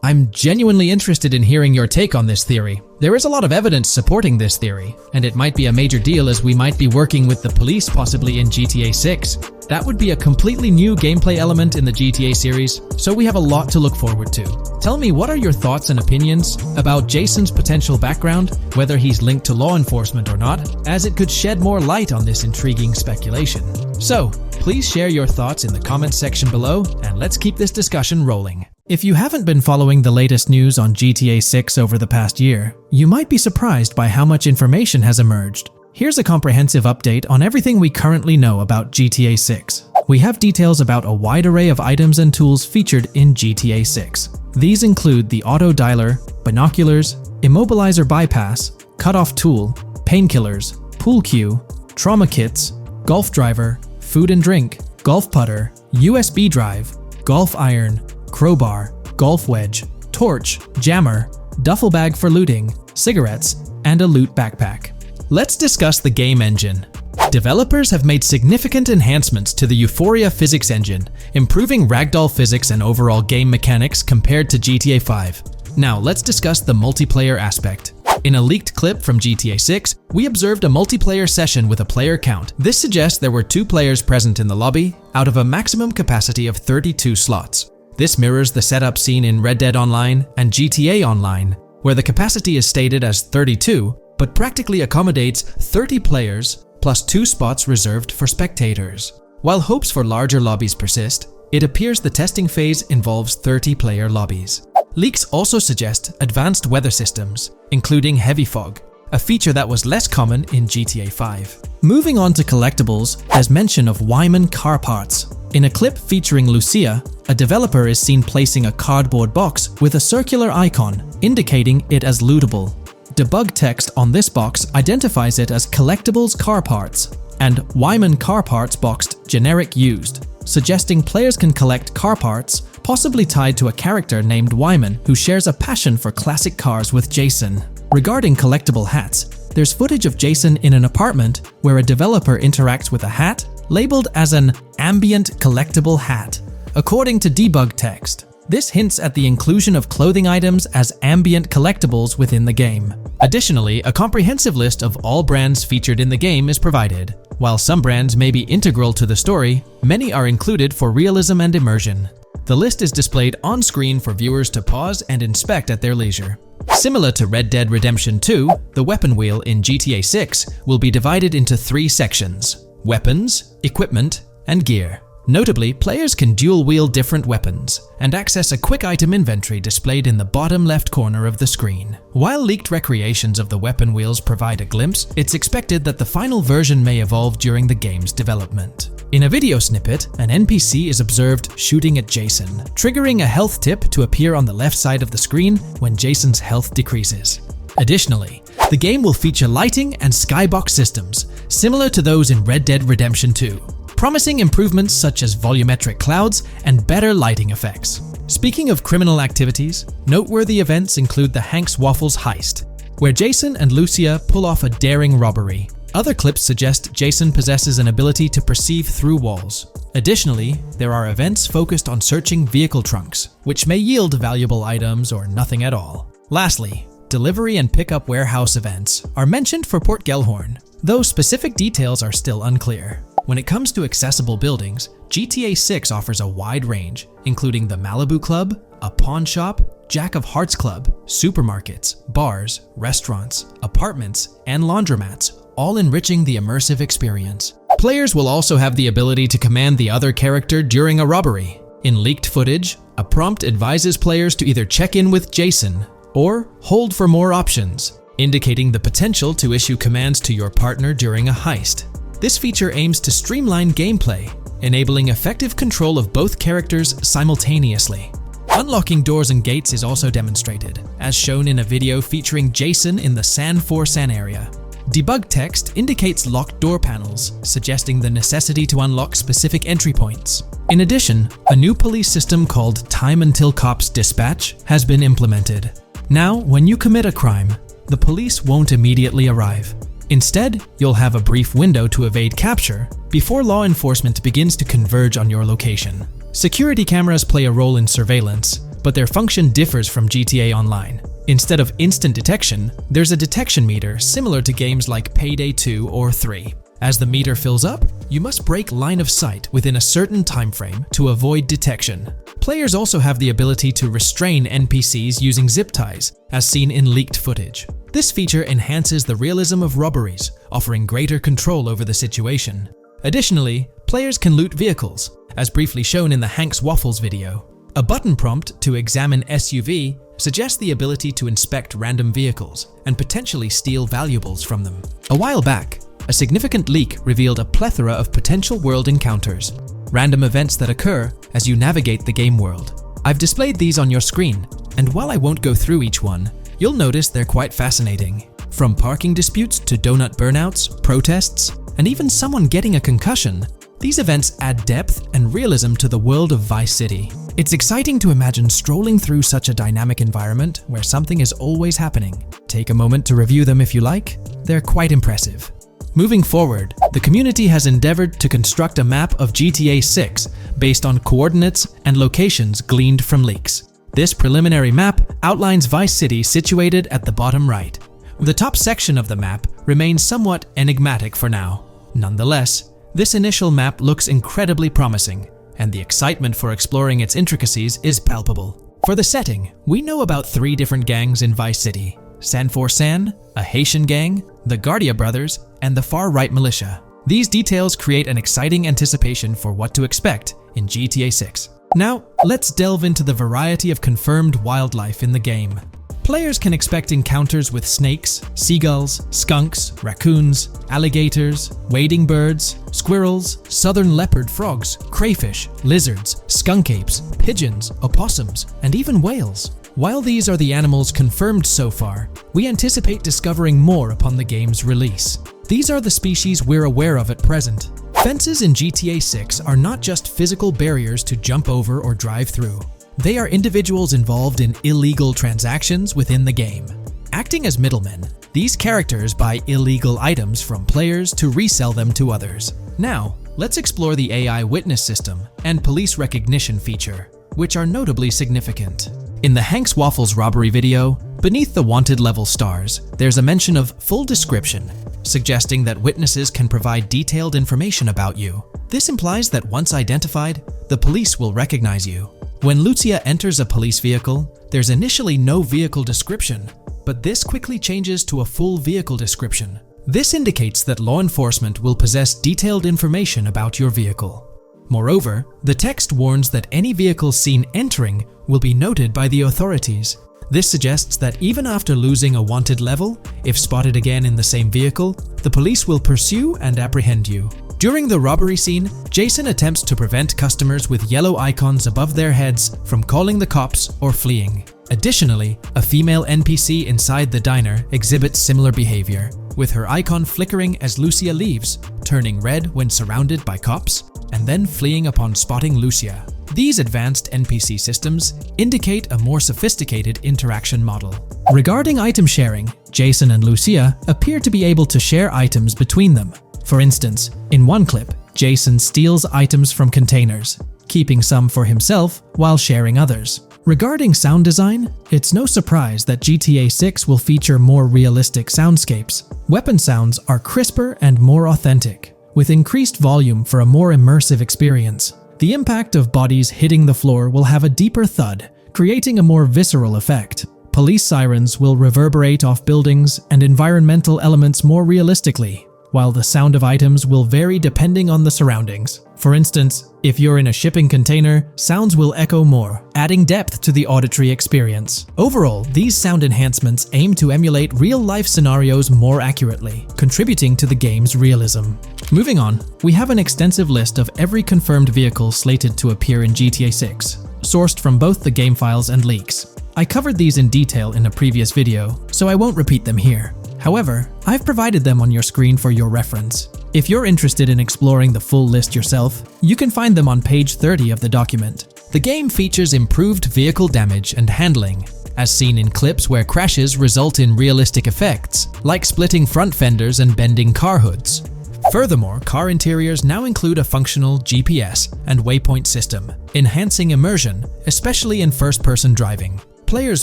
I'm genuinely interested in hearing your take on this theory. There is a lot of evidence supporting this theory, and it might be a major deal as we might be working with the police possibly in GTA 6. That would be a completely new gameplay element in the GTA series, so we have a lot to look forward to. Tell me, what are your thoughts and opinions about Jason's potential background, whether he's linked to law enforcement or not, as it could shed more light on this intriguing speculation. So, please share your thoughts in the comments section below, and let's keep this discussion rolling. If you haven't been following the latest news on GTA 6 over the past year, you might be surprised by how much information has emerged. Here's a comprehensive update on everything we currently know about GTA 6. We have details about a wide array of items and tools featured in GTA 6. These include the auto dialer, binoculars, immobilizer bypass, cutoff tool, painkillers, pool cue, trauma kits, golf driver, food and drink, golf putter, USB drive, golf iron, crowbar, golf wedge, torch, jammer, duffel bag for looting, cigarettes, and a loot backpack. Let's discuss the game engine. Developers have made significant enhancements to the Euphoria physics engine, improving ragdoll physics and overall game mechanics compared to GTA 5. Now let's discuss the multiplayer aspect. In a leaked clip from GTA 6, we observed a multiplayer session with a player count. This suggests there were 2 players present in the lobby, out of a maximum capacity of 32 slots. This mirrors the setup seen in Red Dead Online and GTA Online, where the capacity is stated as 32, but practically accommodates 30 players plus 2 spots reserved for spectators. While hopes for larger lobbies persist, it appears the testing phase involves 30-player lobbies. Leaks also suggest advanced weather systems, including heavy fog, a feature that was less common in GTA 5. Moving on to collectibles, there's mention of Wyman car parts. In a clip featuring Lucia, a developer is seen placing a cardboard box with a circular icon, indicating it as lootable. Debug text on this box identifies it as Collectibles Car Parts and Wyman Car Parts boxed Generic Used, suggesting players can collect car parts, possibly tied to a character named Wyman who shares a passion for classic cars with Jason. Regarding collectible hats, there's footage of Jason in an apartment where a developer interacts with a hat labeled as an ambient collectible hat. According to debug text, this hints at the inclusion of clothing items as ambient collectibles within the game. Additionally, a comprehensive list of all brands featured in the game is provided. While some brands may be integral to the story, many are included for realism and immersion. The list is displayed on screen for viewers to pause and inspect at their leisure. Similar to Red Dead Redemption 2, the weapon wheel in GTA 6 will be divided into 3 sections: weapons, equipment, and gear. Notably, players can dual-wield different weapons and access a quick item inventory displayed in the bottom left corner of the screen. While leaked recreations of the weapon wheels provide a glimpse, it's expected that the final version may evolve during the game's development. In a video snippet, an NPC is observed shooting at Jason, triggering a health tip to appear on the left side of the screen when Jason's health decreases. Additionally, the game will feature lighting and skybox systems, similar to those in Red Dead Redemption 2. Promising improvements such as volumetric clouds and better lighting effects. Speaking of criminal activities, noteworthy events include the Hank's Waffles heist, where Jason and Lucia pull off a daring robbery. Other clips suggest Jason possesses an ability to perceive through walls. Additionally, there are events focused on searching vehicle trunks, which may yield valuable items or nothing at all. Lastly, delivery and pickup warehouse events are mentioned for Port Gellhorn, though specific details are still unclear. When it comes to accessible buildings, GTA 6 offers a wide range, including the Malibu Club, a pawn shop, Jack of Hearts Club, supermarkets, bars, restaurants, apartments, and laundromats, all enriching the immersive experience. Players will also have the ability to command the other character during a robbery. In leaked footage, a prompt advises players to either check in with Jason or hold for more options, indicating the potential to issue commands to your partner during a heist. This feature aims to streamline gameplay, enabling effective control of both characters simultaneously. Unlocking doors and gates is also demonstrated, as shown in a video featuring Jason in the San Forsan area. Debug text indicates locked door panels, suggesting the necessity to unlock specific entry points. In addition, a new police system called Time Until Cops Dispatch has been implemented. Now, when you commit a crime, the police won't immediately arrive. Instead, you'll have a brief window to evade capture before law enforcement begins to converge on your location. Security cameras play a role in surveillance, but their function differs from GTA Online. Instead of instant detection, there's a detection meter similar to games like Payday 2 or 3. As the meter fills up, you must break line of sight within a certain time frame to avoid detection. Players also have the ability to restrain NPCs using zip ties, as seen in leaked footage. This feature enhances the realism of robberies, offering greater control over the situation. Additionally, players can loot vehicles, as briefly shown in the Hank's Waffles video. A button prompt to examine SUV suggests the ability to inspect random vehicles and potentially steal valuables from them. A while back, a significant leak revealed a plethora of potential world encounters, random events that occur as you navigate the game world. I've displayed these on your screen, and while I won't go through each one, you'll notice they're quite fascinating. From parking disputes to donut burnouts, protests, and even someone getting a concussion, these events add depth and realism to the world of Vice City. It's exciting to imagine strolling through such a dynamic environment where something is always happening. Take a moment to review them if you like. They're quite impressive. Moving forward, the community has endeavored to construct a map of GTA 6 based on coordinates and locations gleaned from leaks. This preliminary map outlines Vice City situated at the bottom right. The top section of the map remains somewhat enigmatic for now. Nonetheless, this initial map looks incredibly promising, and the excitement for exploring its intricacies is palpable. For the setting, we know about 3 different gangs in Vice City: San Forsan, a Haitian gang, the Guardia Brothers, and the far-right militia. These details create an exciting anticipation for what to expect in GTA 6. Now, let's delve into the variety of confirmed wildlife in the game. Players can expect encounters with snakes, seagulls, skunks, raccoons, alligators, wading birds, squirrels, southern leopard frogs, crayfish, lizards, skunk apes, pigeons, opossums, and even whales. While these are the animals confirmed so far, we anticipate discovering more upon the game's release. These are the species we're aware of at present. Fences in GTA 6 are not just physical barriers to jump over or drive through. They are individuals involved in illegal transactions within the game. Acting as middlemen, these characters buy illegal items from players to resell them to others. Now, let's explore the AI witness system and police recognition feature, which are notably significant. In the Hank's Waffles robbery video, beneath the wanted level stars, there's a mention of full description, suggesting that witnesses can provide detailed information about you. This implies that once identified, the police will recognize you. When Lucia enters a police vehicle, there's initially no vehicle description, but this quickly changes to a full vehicle description. This indicates that law enforcement will possess detailed information about your vehicle. Moreover, the text warns that any vehicle seen entering will be noted by the authorities. This suggests that even after losing a wanted level, if spotted again in the same vehicle, the police will pursue and apprehend you. During the robbery scene, Jason attempts to prevent customers with yellow icons above their heads from calling the cops or fleeing. Additionally, a female NPC inside the diner exhibits similar behavior, with her icon flickering as Lucia leaves, turning red when surrounded by cops, and then fleeing upon spotting Lucia. These advanced NPC systems indicate a more sophisticated interaction model. Regarding item sharing, Jason and Lucia appear to be able to share items between them. For instance, in one clip, Jason steals items from containers, keeping some for himself while sharing others. Regarding sound design, it's no surprise that GTA 6 will feature more realistic soundscapes. Weapon sounds are crisper and more authentic, with increased volume for a more immersive experience. The impact of bodies hitting the floor will have a deeper thud, creating a more visceral effect. Police sirens will reverberate off buildings and environmental elements more realistically, while the sound of items will vary depending on the surroundings. For instance, if you're in a shipping container, sounds will echo more, adding depth to the auditory experience. Overall, these sound enhancements aim to emulate real-life scenarios more accurately, contributing to the game's realism. Moving on, we have an extensive list of every confirmed vehicle slated to appear in GTA 6, sourced from both the game files and leaks. I covered these in detail in a previous video, so I won't repeat them here. However, I've provided them on your screen for your reference. If you're interested in exploring the full list yourself, you can find them on page 30 of the document. The game features improved vehicle damage and handling, as seen in clips where crashes result in realistic effects, like splitting front fenders and bending car hoods. Furthermore, car interiors now include a functional GPS and waypoint system, enhancing immersion, especially in first-person driving. Players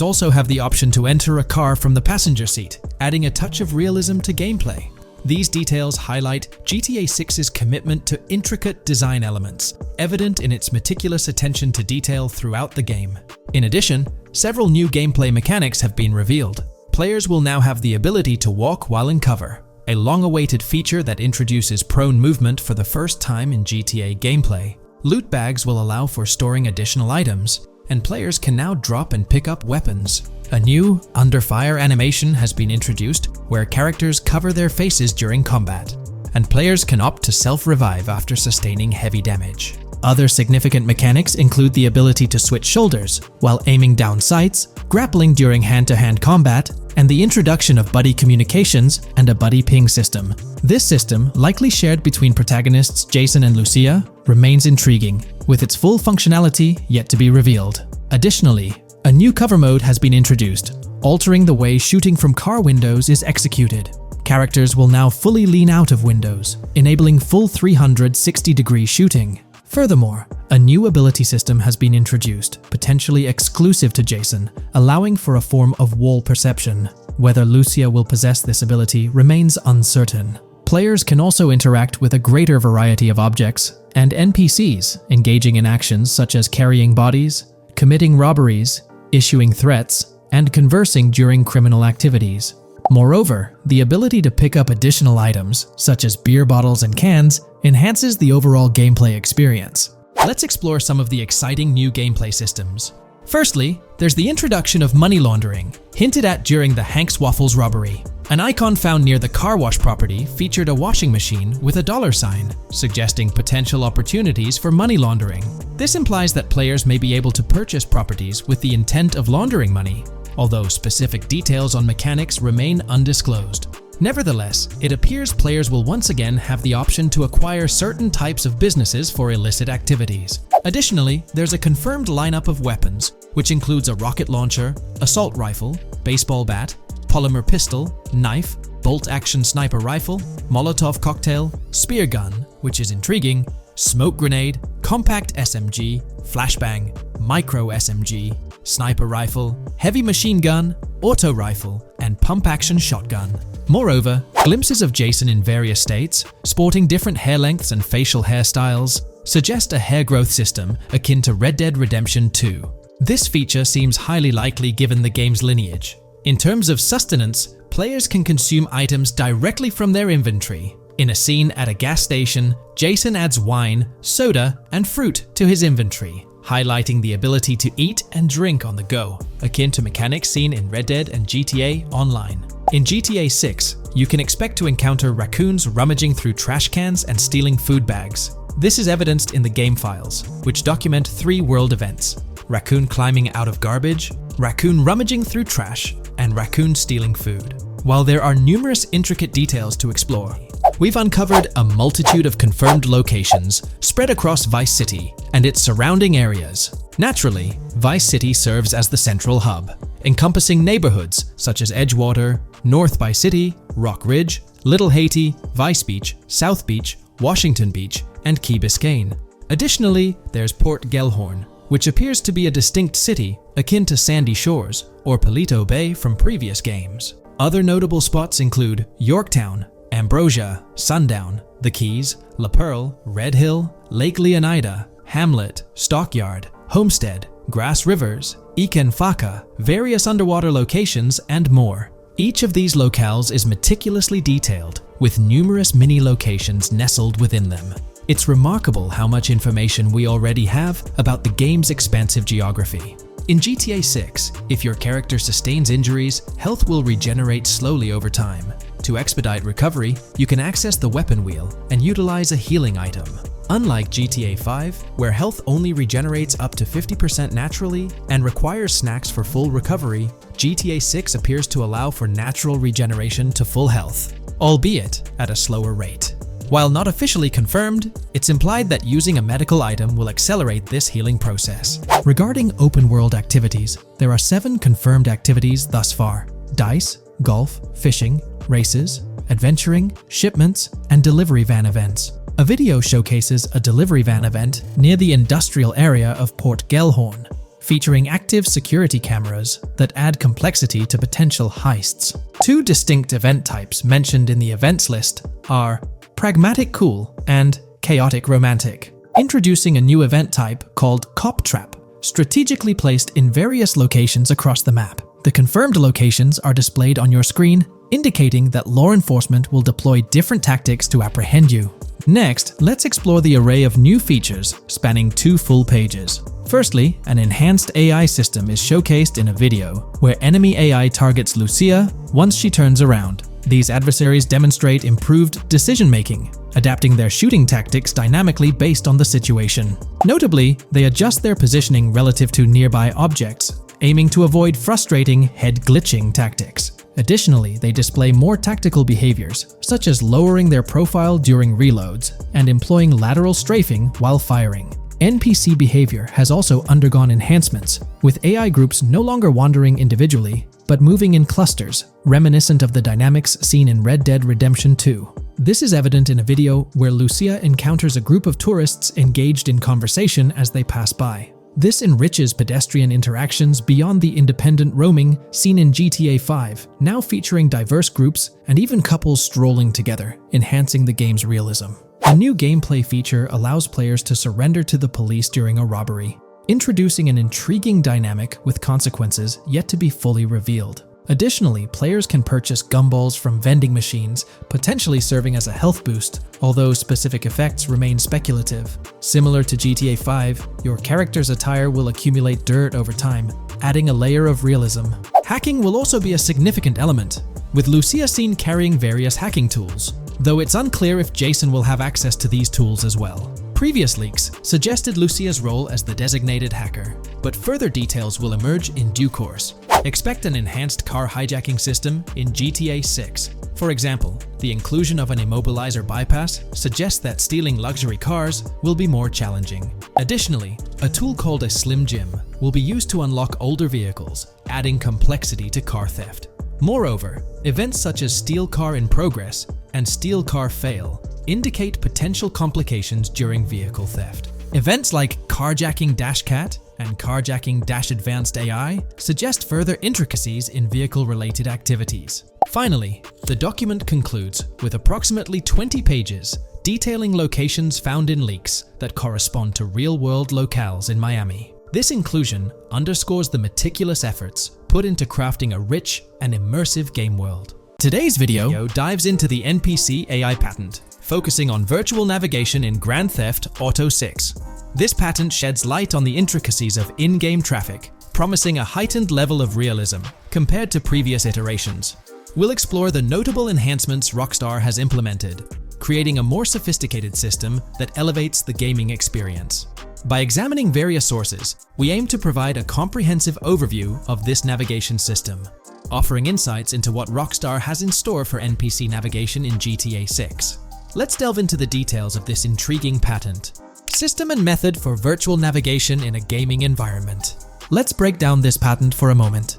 also have the option to enter a car from the passenger seat, adding a touch of realism to gameplay. These details highlight GTA 6's commitment to intricate design elements, evident in its meticulous attention to detail throughout the game. In addition, several new gameplay mechanics have been revealed. Players will now have the ability to walk while in cover, a long-awaited feature that introduces prone movement for the first time in GTA gameplay. Loot bags will allow for storing additional items, and players can now drop and pick up weapons. A new under fire animation has been introduced where characters cover their faces during combat, and players can opt to self-revive after sustaining heavy damage. Other significant mechanics include the ability to switch shoulders while aiming down sights, grappling during hand-to-hand combat, and the introduction of buddy communications and a buddy ping system. This system, likely shared between protagonists Jason and Lucia, remains intriguing, with its full functionality yet to be revealed. Additionally, a new cover mode has been introduced, altering the way shooting from car windows is executed. Characters will now fully lean out of windows, enabling full 360-degree shooting. Furthermore, a new ability system has been introduced, potentially exclusive to Jason, allowing for a form of wall perception. Whether Lucia will possess this ability remains uncertain. Players can also interact with a greater variety of objects and NPCs, engaging in actions such as carrying bodies, committing robberies, issuing threats, and conversing during criminal activities. Moreover, the ability to pick up additional items, such as beer bottles and cans, enhances the overall gameplay experience. Let's explore some of the exciting new gameplay systems. Firstly, there's the introduction of money laundering, hinted at during the Hank's Waffles robbery. An icon found near the car wash property featured a washing machine with a dollar sign, suggesting potential opportunities for money laundering. This implies that players may be able to purchase properties with the intent of laundering money, although specific details on mechanics remain undisclosed. Nevertheless, it appears players will once again have the option to acquire certain types of businesses for illicit activities. Additionally, there's a confirmed lineup of weapons, which includes a rocket launcher, assault rifle, baseball bat, polymer pistol, knife, bolt-action sniper rifle, Molotov cocktail, spear gun, which is intriguing, smoke grenade, compact SMG, flashbang, micro SMG, sniper rifle, heavy machine gun, auto rifle, and and pump-action shotgun. Moreover, glimpses of Jason in various states, sporting different hair lengths and facial hairstyles, suggest a hair growth system akin to Red Dead Redemption 2. This feature seems highly likely given the game's lineage. In terms of sustenance, players can consume items directly from their inventory. In a scene at a gas station, Jason adds wine, soda, and fruit to his inventory, highlighting the ability to eat and drink on the go, akin to mechanics seen in Red Dead and GTA Online. In GTA 6, you can expect to encounter raccoons rummaging through trash cans and stealing food bags. This is evidenced in the game files, which document 3 world events: raccoon climbing out of garbage, raccoon rummaging through trash, and raccoon stealing food. While there are numerous intricate details to explore, we've uncovered a multitude of confirmed locations spread across Vice City and its surrounding areas. Naturally, Vice City serves as the central hub, encompassing neighborhoods such as Edgewater, North Vice City, Rock Ridge, Little Haiti, Vice Beach, South Beach, Washington Beach, and Key Biscayne. Additionally, there's Port Gellhorn, which appears to be a distinct city akin to Sandy Shores or Paleto Bay from previous games. Other notable spots include Yorktown, Ambrosia, Sundown, The Keys, La Pearl, Red Hill, Lake Leonida, Hamlet, Stockyard, Homestead, Grass Rivers, Ikenfaka, various underwater locations, and more. Each of these locales is meticulously detailed, with numerous mini-locations nestled within them. It's remarkable how much information we already have about the game's expansive geography. In GTA 6, if your character sustains injuries, health will regenerate slowly over time. To expedite recovery, you can access the weapon wheel and utilize a healing item. Unlike GTA 5, where health only regenerates up to 50% naturally and requires snacks for full recovery, GTA 6 appears to allow for natural regeneration to full health, albeit at a slower rate. While not officially confirmed, it's implied that using a medical item will accelerate this healing process. Regarding open-world activities, there are 7 confirmed activities thus far: dice, golf, fishing, races, adventuring, shipments, and delivery van events. A video showcases a delivery van event near the industrial area of Port Gellhorn, featuring active security cameras that add complexity to potential heists. 2 distinct event types mentioned in the events list are Pragmatic Cool and Chaotic Romantic, introducing a new event type called Cop Trap, strategically placed in various locations across the map. The confirmed locations are displayed on your screen, indicating that law enforcement will deploy different tactics to apprehend you. Next, let's explore the array of new features spanning 2 full pages. Firstly, an enhanced AI system is showcased in a video, where enemy AI targets Lucia once she turns around. These adversaries demonstrate improved decision-making, adapting their shooting tactics dynamically based on the situation. Notably, they adjust their positioning relative to nearby objects, aiming to avoid frustrating head-glitching tactics. Additionally, they display more tactical behaviors, such as lowering their profile during reloads and employing lateral strafing while firing. NPC behavior has also undergone enhancements, with AI groups no longer wandering individually, but moving in clusters, reminiscent of the dynamics seen in Red Dead Redemption 2. This is evident in a video where Lucia encounters a group of tourists engaged in conversation as they pass by. This enriches pedestrian interactions beyond the independent roaming seen in GTA 5, now featuring diverse groups and even couples strolling together, enhancing the game's realism. A new gameplay feature allows players to surrender to the police during a robbery, introducing an intriguing dynamic with consequences yet to be fully revealed. Additionally, players can purchase gumballs from vending machines, potentially serving as a health boost, although specific effects remain speculative. Similar to GTA 5, your character's attire will accumulate dirt over time, adding a layer of realism. Hacking will also be a significant element, with Lucia seen carrying various hacking tools, though it's unclear if Jason will have access to these tools as well. Previous leaks suggested Lucia's role as the designated hacker, but further details will emerge in due course. Expect an enhanced car hijacking system in GTA 6. For example, the inclusion of an immobilizer bypass suggests that stealing luxury cars will be more challenging. Additionally, a tool called a Slim Jim will be used to unlock older vehicles, adding complexity to car theft. Moreover, events such as Steal Car in Progress and Steal Car Fail indicate potential complications during vehicle theft. Events like Carjacking Dash Cat and carjacking-advanced AI suggest further intricacies in vehicle-related activities. Finally, the document concludes with approximately 20 pages detailing locations found in leaks that correspond to real-world locales in Miami. This inclusion underscores the meticulous efforts put into crafting a rich and immersive game world. Today's video dives into the NPC AI patent, focusing on virtual navigation in Grand Theft Auto 6. This patent sheds light on the intricacies of in-game traffic, promising a heightened level of realism compared to previous iterations. We'll explore the notable enhancements Rockstar has implemented, creating a more sophisticated system that elevates the gaming experience. By examining various sources, we aim to provide a comprehensive overview of this navigation system, offering insights into what Rockstar has in store for NPC navigation in GTA 6. Let's delve into the details of this intriguing patent. System and method for virtual navigation in a gaming environment. Let's break down this patent for a moment.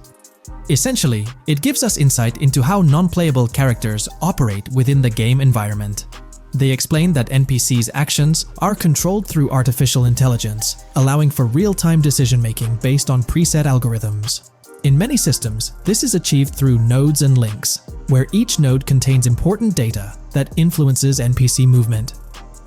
Essentially, it gives us insight into how non-playable characters operate within the game environment. They explain that NPCs' actions are controlled through artificial intelligence, allowing for real-time decision-making based on preset algorithms. In many systems, this is achieved through nodes and links, where each node contains important data that influences NPC movement.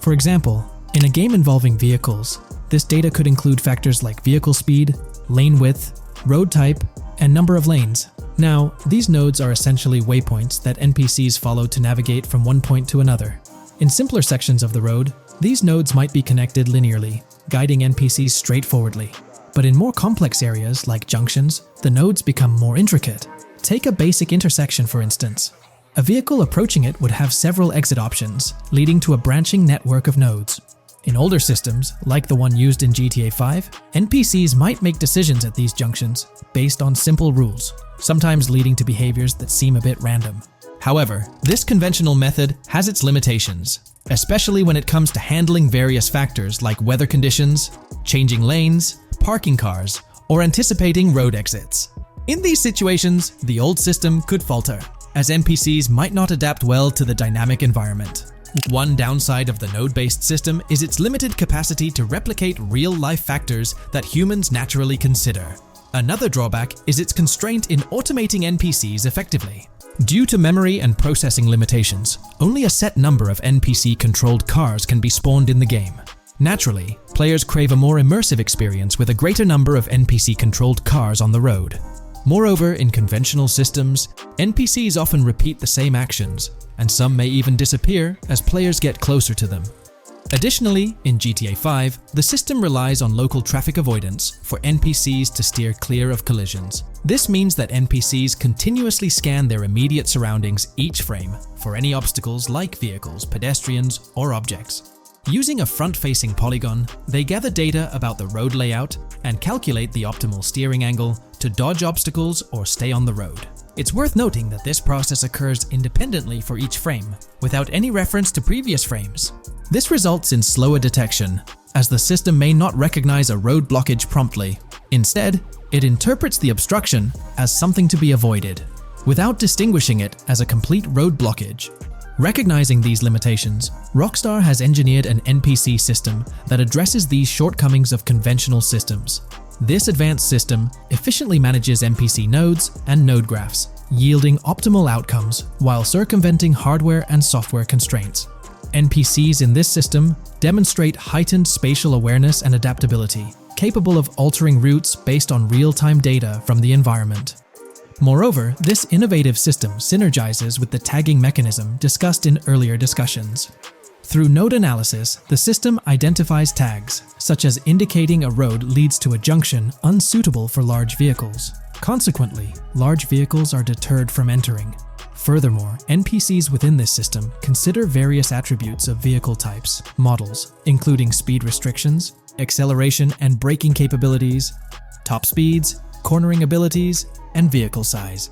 For example, in a game involving vehicles, this data could include factors like vehicle speed, lane width, road type, and number of lanes. Now, these nodes are essentially waypoints that NPCs follow to navigate from one point to another. In simpler sections of the road, these nodes might be connected linearly, guiding NPCs straightforwardly. But in more complex areas, like junctions, the nodes become more intricate. Take a basic intersection, for instance. A vehicle approaching it would have several exit options, leading to a branching network of nodes. In older systems, like the one used in GTA 5, NPCs might make decisions at these junctions based on simple rules, sometimes leading to behaviors that seem a bit random. However, this conventional method has its limitations, especially when it comes to handling various factors like weather conditions, changing lanes, parking cars, or anticipating road exits. In these situations, the old system could falter, as NPCs might not adapt well to the dynamic environment. One downside of the node-based system is its limited capacity to replicate real-life factors that humans naturally consider. Another drawback is its constraint in automating NPCs effectively. Due to memory and processing limitations, only a set number of NPC-controlled cars can be spawned in the game. Naturally, players crave a more immersive experience with a greater number of NPC-controlled cars on the road. Moreover, in conventional systems, NPCs often repeat the same actions, and some may even disappear as players get closer to them. Additionally, in GTA 5, the system relies on local traffic avoidance for NPCs to steer clear of collisions. This means that NPCs continuously scan their immediate surroundings each frame for any obstacles like vehicles, pedestrians, or objects. Using a front-facing polygon, they gather data about the road layout and calculate the optimal steering angle to dodge obstacles or stay on the road. It's worth noting that this process occurs independently for each frame, without any reference to previous frames. This results in slower detection, as the system may not recognize a road blockage promptly. Instead, it interprets the obstruction as something to be avoided, without distinguishing it as a complete road blockage. Recognizing these limitations, Rockstar has engineered an NPC system that addresses these shortcomings of conventional systems. This advanced system efficiently manages NPC nodes and node graphs, yielding optimal outcomes while circumventing hardware and software constraints. NPCs in this system demonstrate heightened spatial awareness and adaptability, capable of altering routes based on real-time data from the environment. Moreover, this innovative system synergizes with the tagging mechanism discussed in earlier discussions. Through node analysis, the system identifies tags, such as indicating a road leads to a junction unsuitable for large vehicles. Consequently, large vehicles are deterred from entering. Furthermore, NPCs within this system consider various attributes of vehicle types, models, including speed restrictions, acceleration and braking capabilities, top speeds, cornering abilities, and vehicle size.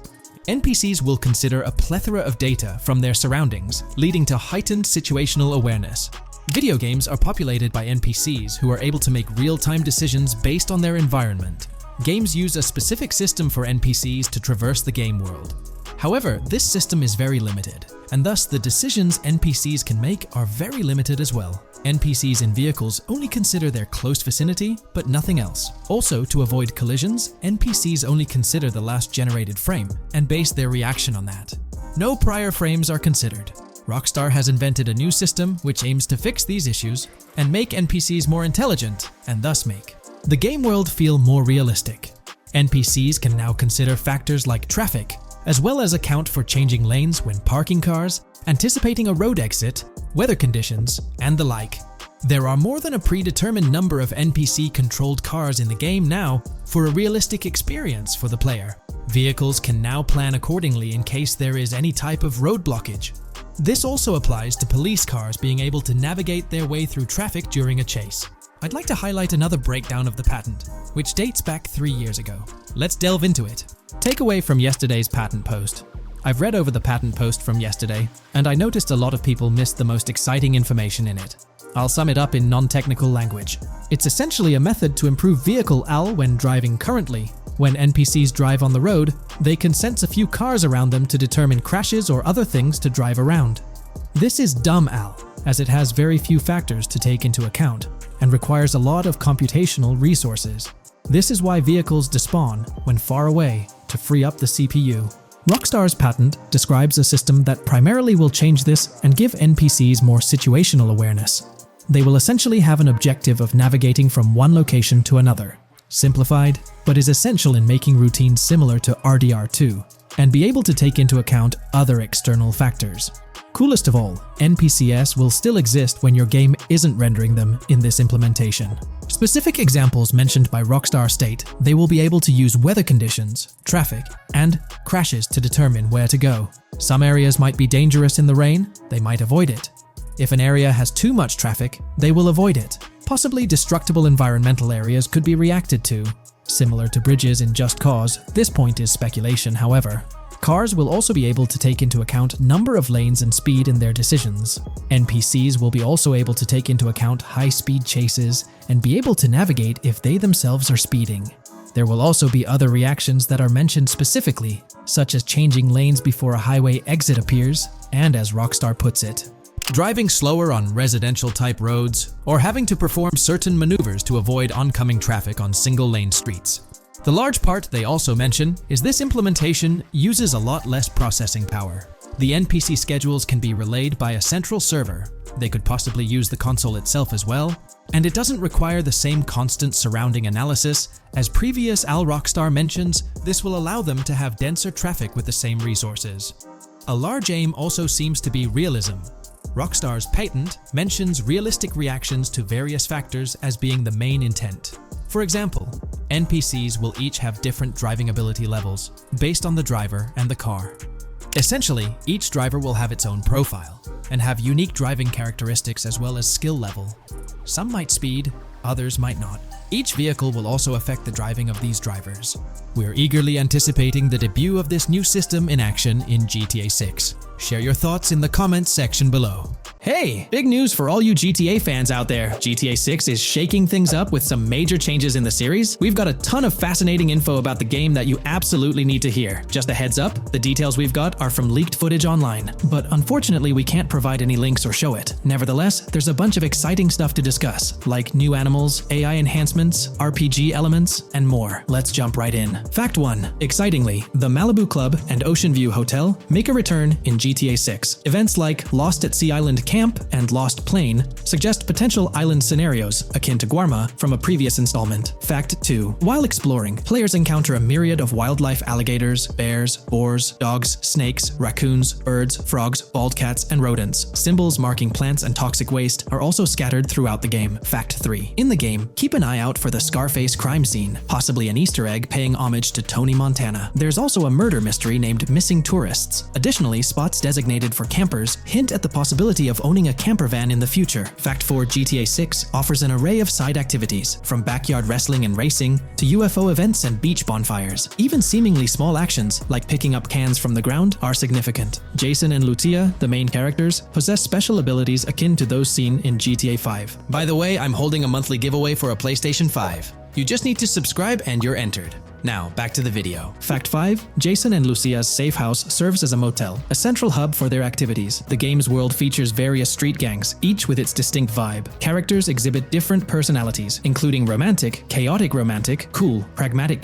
NPCs will consider a plethora of data from their surroundings, leading to heightened situational awareness. Video games are populated by NPCs who are able to make real-time decisions based on their environment. Games use a specific system for NPCs to traverse the game world. However, this system is very limited, and thus the decisions NPCs can make are very limited as well. NPCs in vehicles only consider their close vicinity, but nothing else. Also, to avoid collisions, NPCs only consider the last generated frame and base their reaction on that. No prior frames are considered. Rockstar has invented a new system which aims to fix these issues and make NPCs more intelligent, and thus make the game world feel more realistic. NPCs can now consider factors like traffic, as well as account for changing lanes when parking cars, anticipating a road exit, weather conditions, and the like. There are more than a predetermined number of NPC-controlled cars in the game now for a realistic experience for the player. Vehicles can now plan accordingly in case there is any type of road blockage. This also applies to police cars being able to navigate their way through traffic during a chase. I'd like to highlight another breakdown of the patent, which dates back 3 years ago. Let's delve into it. Takeaway from yesterday's patent post. I've read over the patent post from yesterday, and I noticed a lot of people missed the most exciting information in it. I'll sum it up in non-technical language. It's essentially a method to improve vehicle AL when driving currently. When NPCs drive on the road, they can sense a few cars around them to determine crashes or other things to drive around. This is dumb AL, as it has very few factors to take into account, and requires a lot of computational resources. This is why vehicles despawn when far away to free up the CPU. Rockstar's patent describes a system that primarily will change this and give NPCs more situational awareness. They will essentially have an objective of navigating from one location to another. Simplified, but is essential in making routines similar to RDR2, and be able to take into account other external factors. Coolest of all, NPCs will still exist when your game isn't rendering them in this implementation. Specific examples mentioned by Rockstar state they will be able to use weather conditions, traffic, and crashes to determine where to go. Some areas might be dangerous in the rain, they might avoid it. If an area has too much traffic, they will avoid it. Possibly destructible environmental areas could be reacted to. Similar to bridges in Just Cause, this point is speculation, however. Cars will also be able to take into account number of lanes and speed in their decisions. NPCs will be also able to take into account high-speed chases and be able to navigate if they themselves are speeding. There will also be other reactions that are mentioned specifically, such as changing lanes before a highway exit appears, and as Rockstar puts it, driving slower on residential-type roads, or having to perform certain maneuvers to avoid oncoming traffic on single-lane streets. The large part they also mention is this implementation uses a lot less processing power. The NPC schedules can be relayed by a central server. They could possibly use the console itself as well, and it doesn't require the same constant surrounding analysis. As previous AL Rockstar mentions, this will allow them to have denser traffic with the same resources. A large aim also seems to be realism. Rockstar's patent mentions realistic reactions to various factors as being the main intent. For example, NPCs will each have different driving ability levels based on the driver and the car. Essentially, each driver will have its own profile and have unique driving characteristics as well as skill level. Some might speed, others might not. Each vehicle will also affect the driving of these drivers. We're eagerly anticipating the debut of this new system in action in GTA 6. Share your thoughts in the comments section below. Hey, big news for all you GTA fans out there. GTA 6 is shaking things up with some major changes in the series. We've got a ton of fascinating info about the game that you absolutely need to hear. Just a heads up, the details we've got are from leaked footage online, but unfortunately we can't provide any links or show it. Nevertheless, there's a bunch of exciting stuff to discuss, like new animals, AI enhancements, RPG elements, and more. Let's jump right in. Fact 1. Excitingly, the Malibu Club and Ocean View Hotel make a return in GTA 6. Events like Lost at Sea Island Camp and Lost Plane suggest potential island scenarios akin to Guarma from a previous installment. Fact 2. While exploring, players encounter a myriad of wildlife: alligators, bears, boars, dogs, snakes, raccoons, birds, frogs, bald cats, and rodents. Symbols marking plants and toxic waste are also scattered throughout the game. Fact 3. In the game, keep an eye out for the Scarface crime scene, possibly an Easter egg paying homage to Tony Montana. There's also a murder mystery named Missing Tourists. Additionally, spots designated for campers hint at the possibility of owning a camper van in the future. Fact 4. GTA 6 offers an array of side activities, from backyard wrestling and racing to UFO events and beach bonfires. Even seemingly small actions, like picking up cans from the ground, are significant. Jason and Lucia, the main characters, possess special abilities akin to those seen in GTA 5. By the way, I'm holding a monthly giveaway for a PlayStation 5. You just need to subscribe and you're entered. Now, back to the video.
Fact 5. Jason and Lucia's safe house serves as a motel, a central hub for their activities. The game's world features various street gangs, each with its distinct vibe. Characters exhibit different personalities, including romantic, chaotic, cool, pragmatic,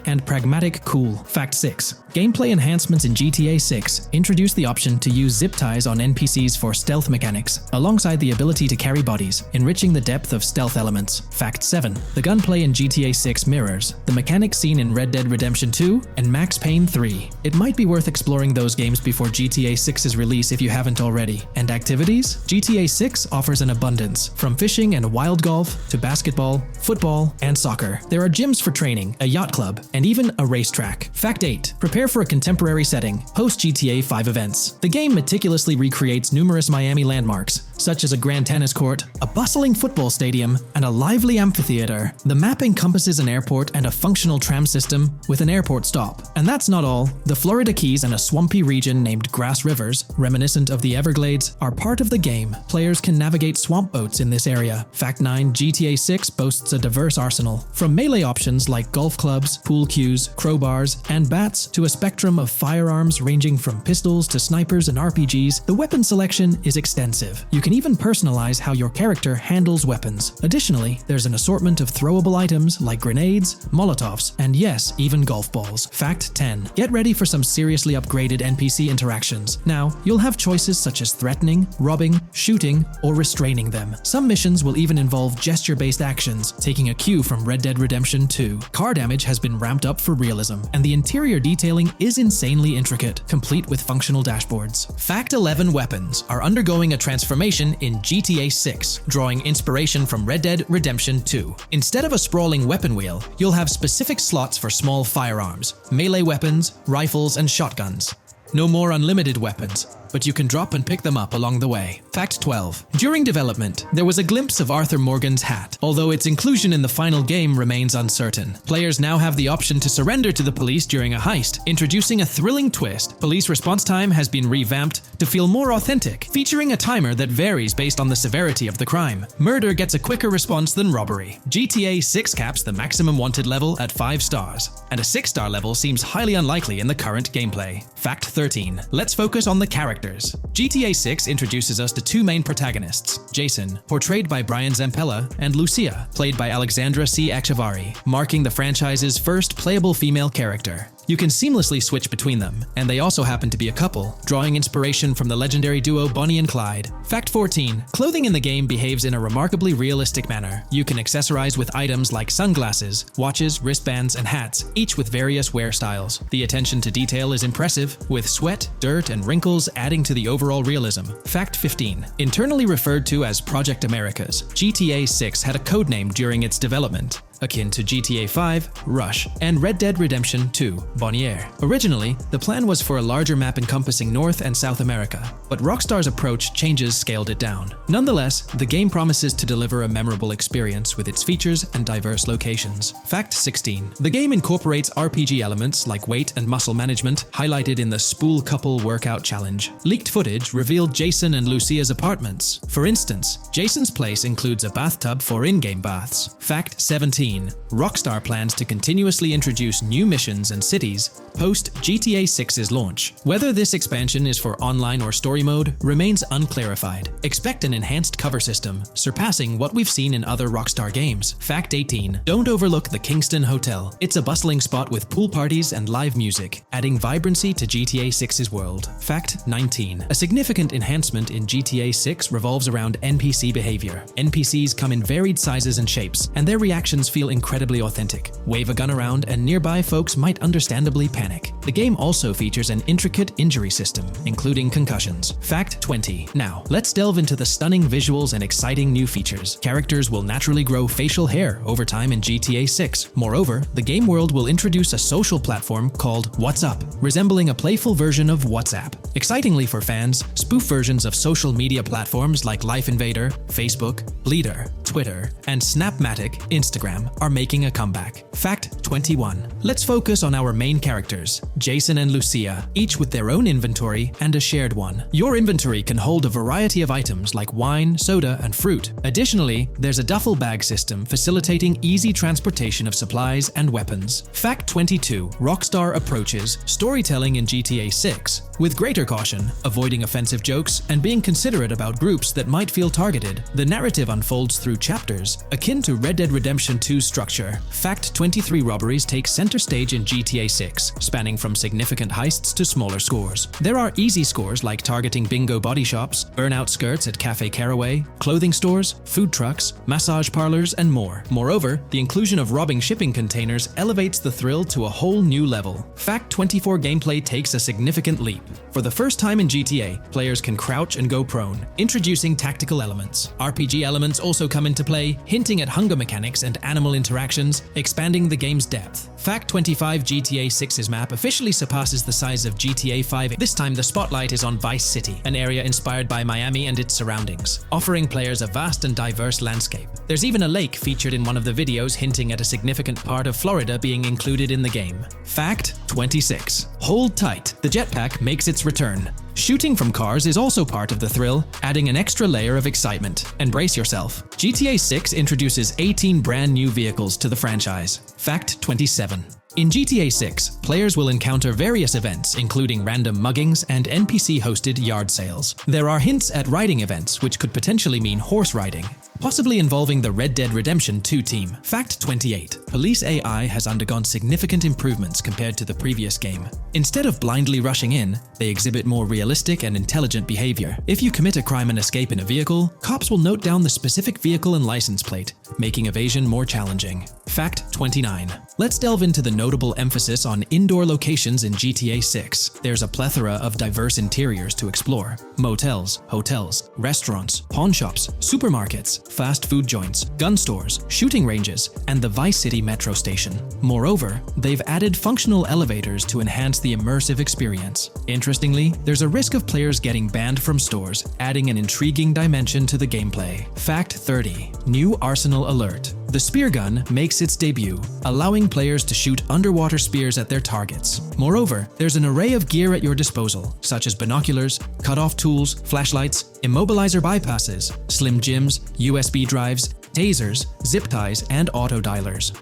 and pragmatic cool. Fact 6. Gameplay enhancements in GTA 6 introduce the option to use zip ties on NPCs for stealth mechanics, alongside the ability to carry bodies, enriching the depth of stealth elements. Fact 7. The gunplay in GTA 6 mirrors the mechanics seen in Red Dead Redemption 2 and Max Payne 3. It might be worth exploring those games before GTA 6's release if you haven't already. And activities? GTA 6 offers an abundance, from fishing and wild golf to basketball, football, and soccer. There are gyms for training, a yacht club, and even a racetrack. Fact 8. Prepare for a contemporary setting, post-GTA 5 events. The game meticulously recreates numerous Miami landmarks, such as a grand tennis court, a bustling football stadium, and a lively amphitheater. The map encompasses an airport and a functional tram system with an airport stop. And that's not all. The Florida Keys and a swampy region named Grass Rivers, reminiscent of the Everglades, are part of the game. Players can navigate swamp boats in this area. Fact 9. GTA 6 boasts a diverse arsenal. From melee options like golf clubs, pool cues, crowbars, and bats to a spectrum of firearms ranging from pistols to snipers and RPGs, the weapon selection is extensive. You can even personalize how your character handles weapons. Additionally, there's an assortment of throwable items like grenades, molotovs, and yes, even golf balls. Fact 10. Get ready for some seriously upgraded NPC interactions. Now, you'll have choices such as threatening, robbing, shooting, or restraining them. Some missions will even involve gesture-based actions, taking a cue from Red Dead Redemption 2. Car damage has been ramped up for realism, and the interior detailing is insanely intricate, complete with functional dashboards.
Fact 11. Weapons are undergoing a transformation in GTA 6, drawing inspiration from Red Dead Redemption 2. Instead of a sprawling weapon wheel, you'll have specific slots for small firearms, melee weapons, rifles, and shotguns. No more unlimited weapons, but you can drop and pick them up along the way. Fact 12. During development, there was a glimpse of Arthur Morgan's hat, although its inclusion in the final game remains uncertain. Players now have the option to surrender to the police during a heist, introducing a thrilling twist. Police response time has been revamped to feel more authentic, featuring a timer that varies based on the severity of the crime. Murder gets a quicker response than robbery. GTA 6 caps the maximum wanted level at 5 stars, and a 6-star level seems highly unlikely in the current gameplay. Fact 13. Let's focus on the characters. GTA 6 introduces us to two main protagonists, Jason, portrayed by Brian Zampella, and Lucia, played by Alexandra C. Echevarri, marking the franchise's first playable female character. You can seamlessly switch between them, and they also happen to be a couple, drawing inspiration from the legendary duo Bonnie and Clyde. Fact 14. Clothing in the game behaves in a remarkably realistic manner. You can accessorize with items like sunglasses, watches, wristbands, and hats, each with various wear styles. The attention to detail is impressive, with sweat, dirt, and wrinkles adding to the overall realism. Fact 15. Internally referred to as Project Americas, GTA 6 had a codename during its development, akin to GTA 5, Rush, and Red Dead Redemption 2, Bonnier. Originally, the plan was for a larger map encompassing North and South America, but Rockstar's approach changes scaled it down. Nonetheless, the game promises to deliver a memorable experience with its features and diverse locations. Fact 16. The game incorporates RPG elements like weight and muscle management, highlighted in the Spool Couple Workout Challenge. Leaked footage revealed Jason and Lucia's apartments. For instance, Jason's place includes a bathtub for in-game baths. Fact 17. Rockstar plans to continuously introduce new missions and cities post GTA 6's launch. Whether this expansion is for online or story mode remains unclarified. Expect an enhanced cover system, surpassing what we've seen in other Rockstar games. Fact 18. Don't overlook the Kingston Hotel. It's a bustling spot with pool parties and live music, adding vibrancy to GTA 6's world. Fact 19. A significant enhancement in GTA 6 revolves around NPC behavior. NPCs come in varied sizes and shapes, and their reactions feel incredibly authentic. Wave a gun around and nearby folks might understandably panic. The game also features an intricate injury system, including concussions. Fact 20. Now, let's delve into the stunning visuals and exciting new features. Characters will naturally grow facial hair over time in GTA 6. Moreover, the game world will introduce a social platform called WhatsUp, resembling a playful version of WhatsApp. Excitingly for fans, spoof versions of social media platforms like Life Invader, Facebook, Bleeder, Twitter, and Snapmatic, Instagram time, are making a comeback. Fact 21. Let's focus on our main characters, Jason and Lucia, each with their own inventory and a shared one. Your inventory can hold a variety of items like wine, soda, and fruit. Additionally, there's a duffel bag system facilitating easy transportation of supplies and weapons. Fact 22. Rockstar approaches storytelling in GTA 6 with greater caution, avoiding offensive jokes and being considerate about groups that might feel targeted. The narrative unfolds through chapters, akin to Red Dead Redemption 2's structure. Fact 23. Robberies take center stage in GTA 6, spanning from significant heists to smaller scores. There are easy scores like targeting bingo body shops, burnout skirts at Cafe Caraway, clothing stores, food trucks, massage parlors, and more. Moreover, the inclusion of robbing shipping containers elevates the thrill to a whole new level. Fact 24. Gameplay takes a significant leap. For the first time in GTA, players can crouch and go prone, introducing tactical elements. RPG elements also come into play, hinting at hunger mechanics and animal interactions, expanding the game's depth. Fact 25. GTA 6's map officially surpasses the size of GTA 5. This time the spotlight is on Vice City, an area inspired by Miami and its surroundings, offering players a vast and diverse landscape. There's even a lake featured in one of the videos, hinting at a significant part of Florida being included in the game. Fact 26. Hold tight, the jetpack makes its return. Shooting from cars is also part of the thrill, adding an extra layer of excitement. And brace yourself. GTA 6 introduces 18 brand new vehicles to the franchise. Fact 27. In GTA 6, players will encounter various events, including random muggings and NPC-hosted yard sales. There are hints at riding events, which could potentially mean horse riding, possibly involving the Red Dead Redemption 2 team. Fact 28. Police AI has undergone significant improvements compared to the previous game. Instead of blindly rushing in, they exhibit more realistic and intelligent behavior. If you commit a crime and escape in a vehicle, cops will note down the specific vehicle and license plate, making evasion more challenging. Fact 29. Let's delve into the notable emphasis on indoor locations in GTA 6. There's a plethora of diverse interiors to explore. Motels, hotels, restaurants, pawn shops, supermarkets, fast food joints, gun stores, shooting ranges, and the Vice City metro station. Moreover, they've added functional elevators to enhance the immersive experience. Interestingly, there's a risk of players getting banned from stores, adding an intriguing dimension to the gameplay. Fact 30. New Arsenal Alert. The spear gun makes its debut, allowing players to shoot underwater spears at their targets. Moreover, there's an array of gear at your disposal, such as binoculars, cut-off tools, flashlights, immobilizer bypasses, slim jims, USB drives, tasers, zip ties, and auto dialers.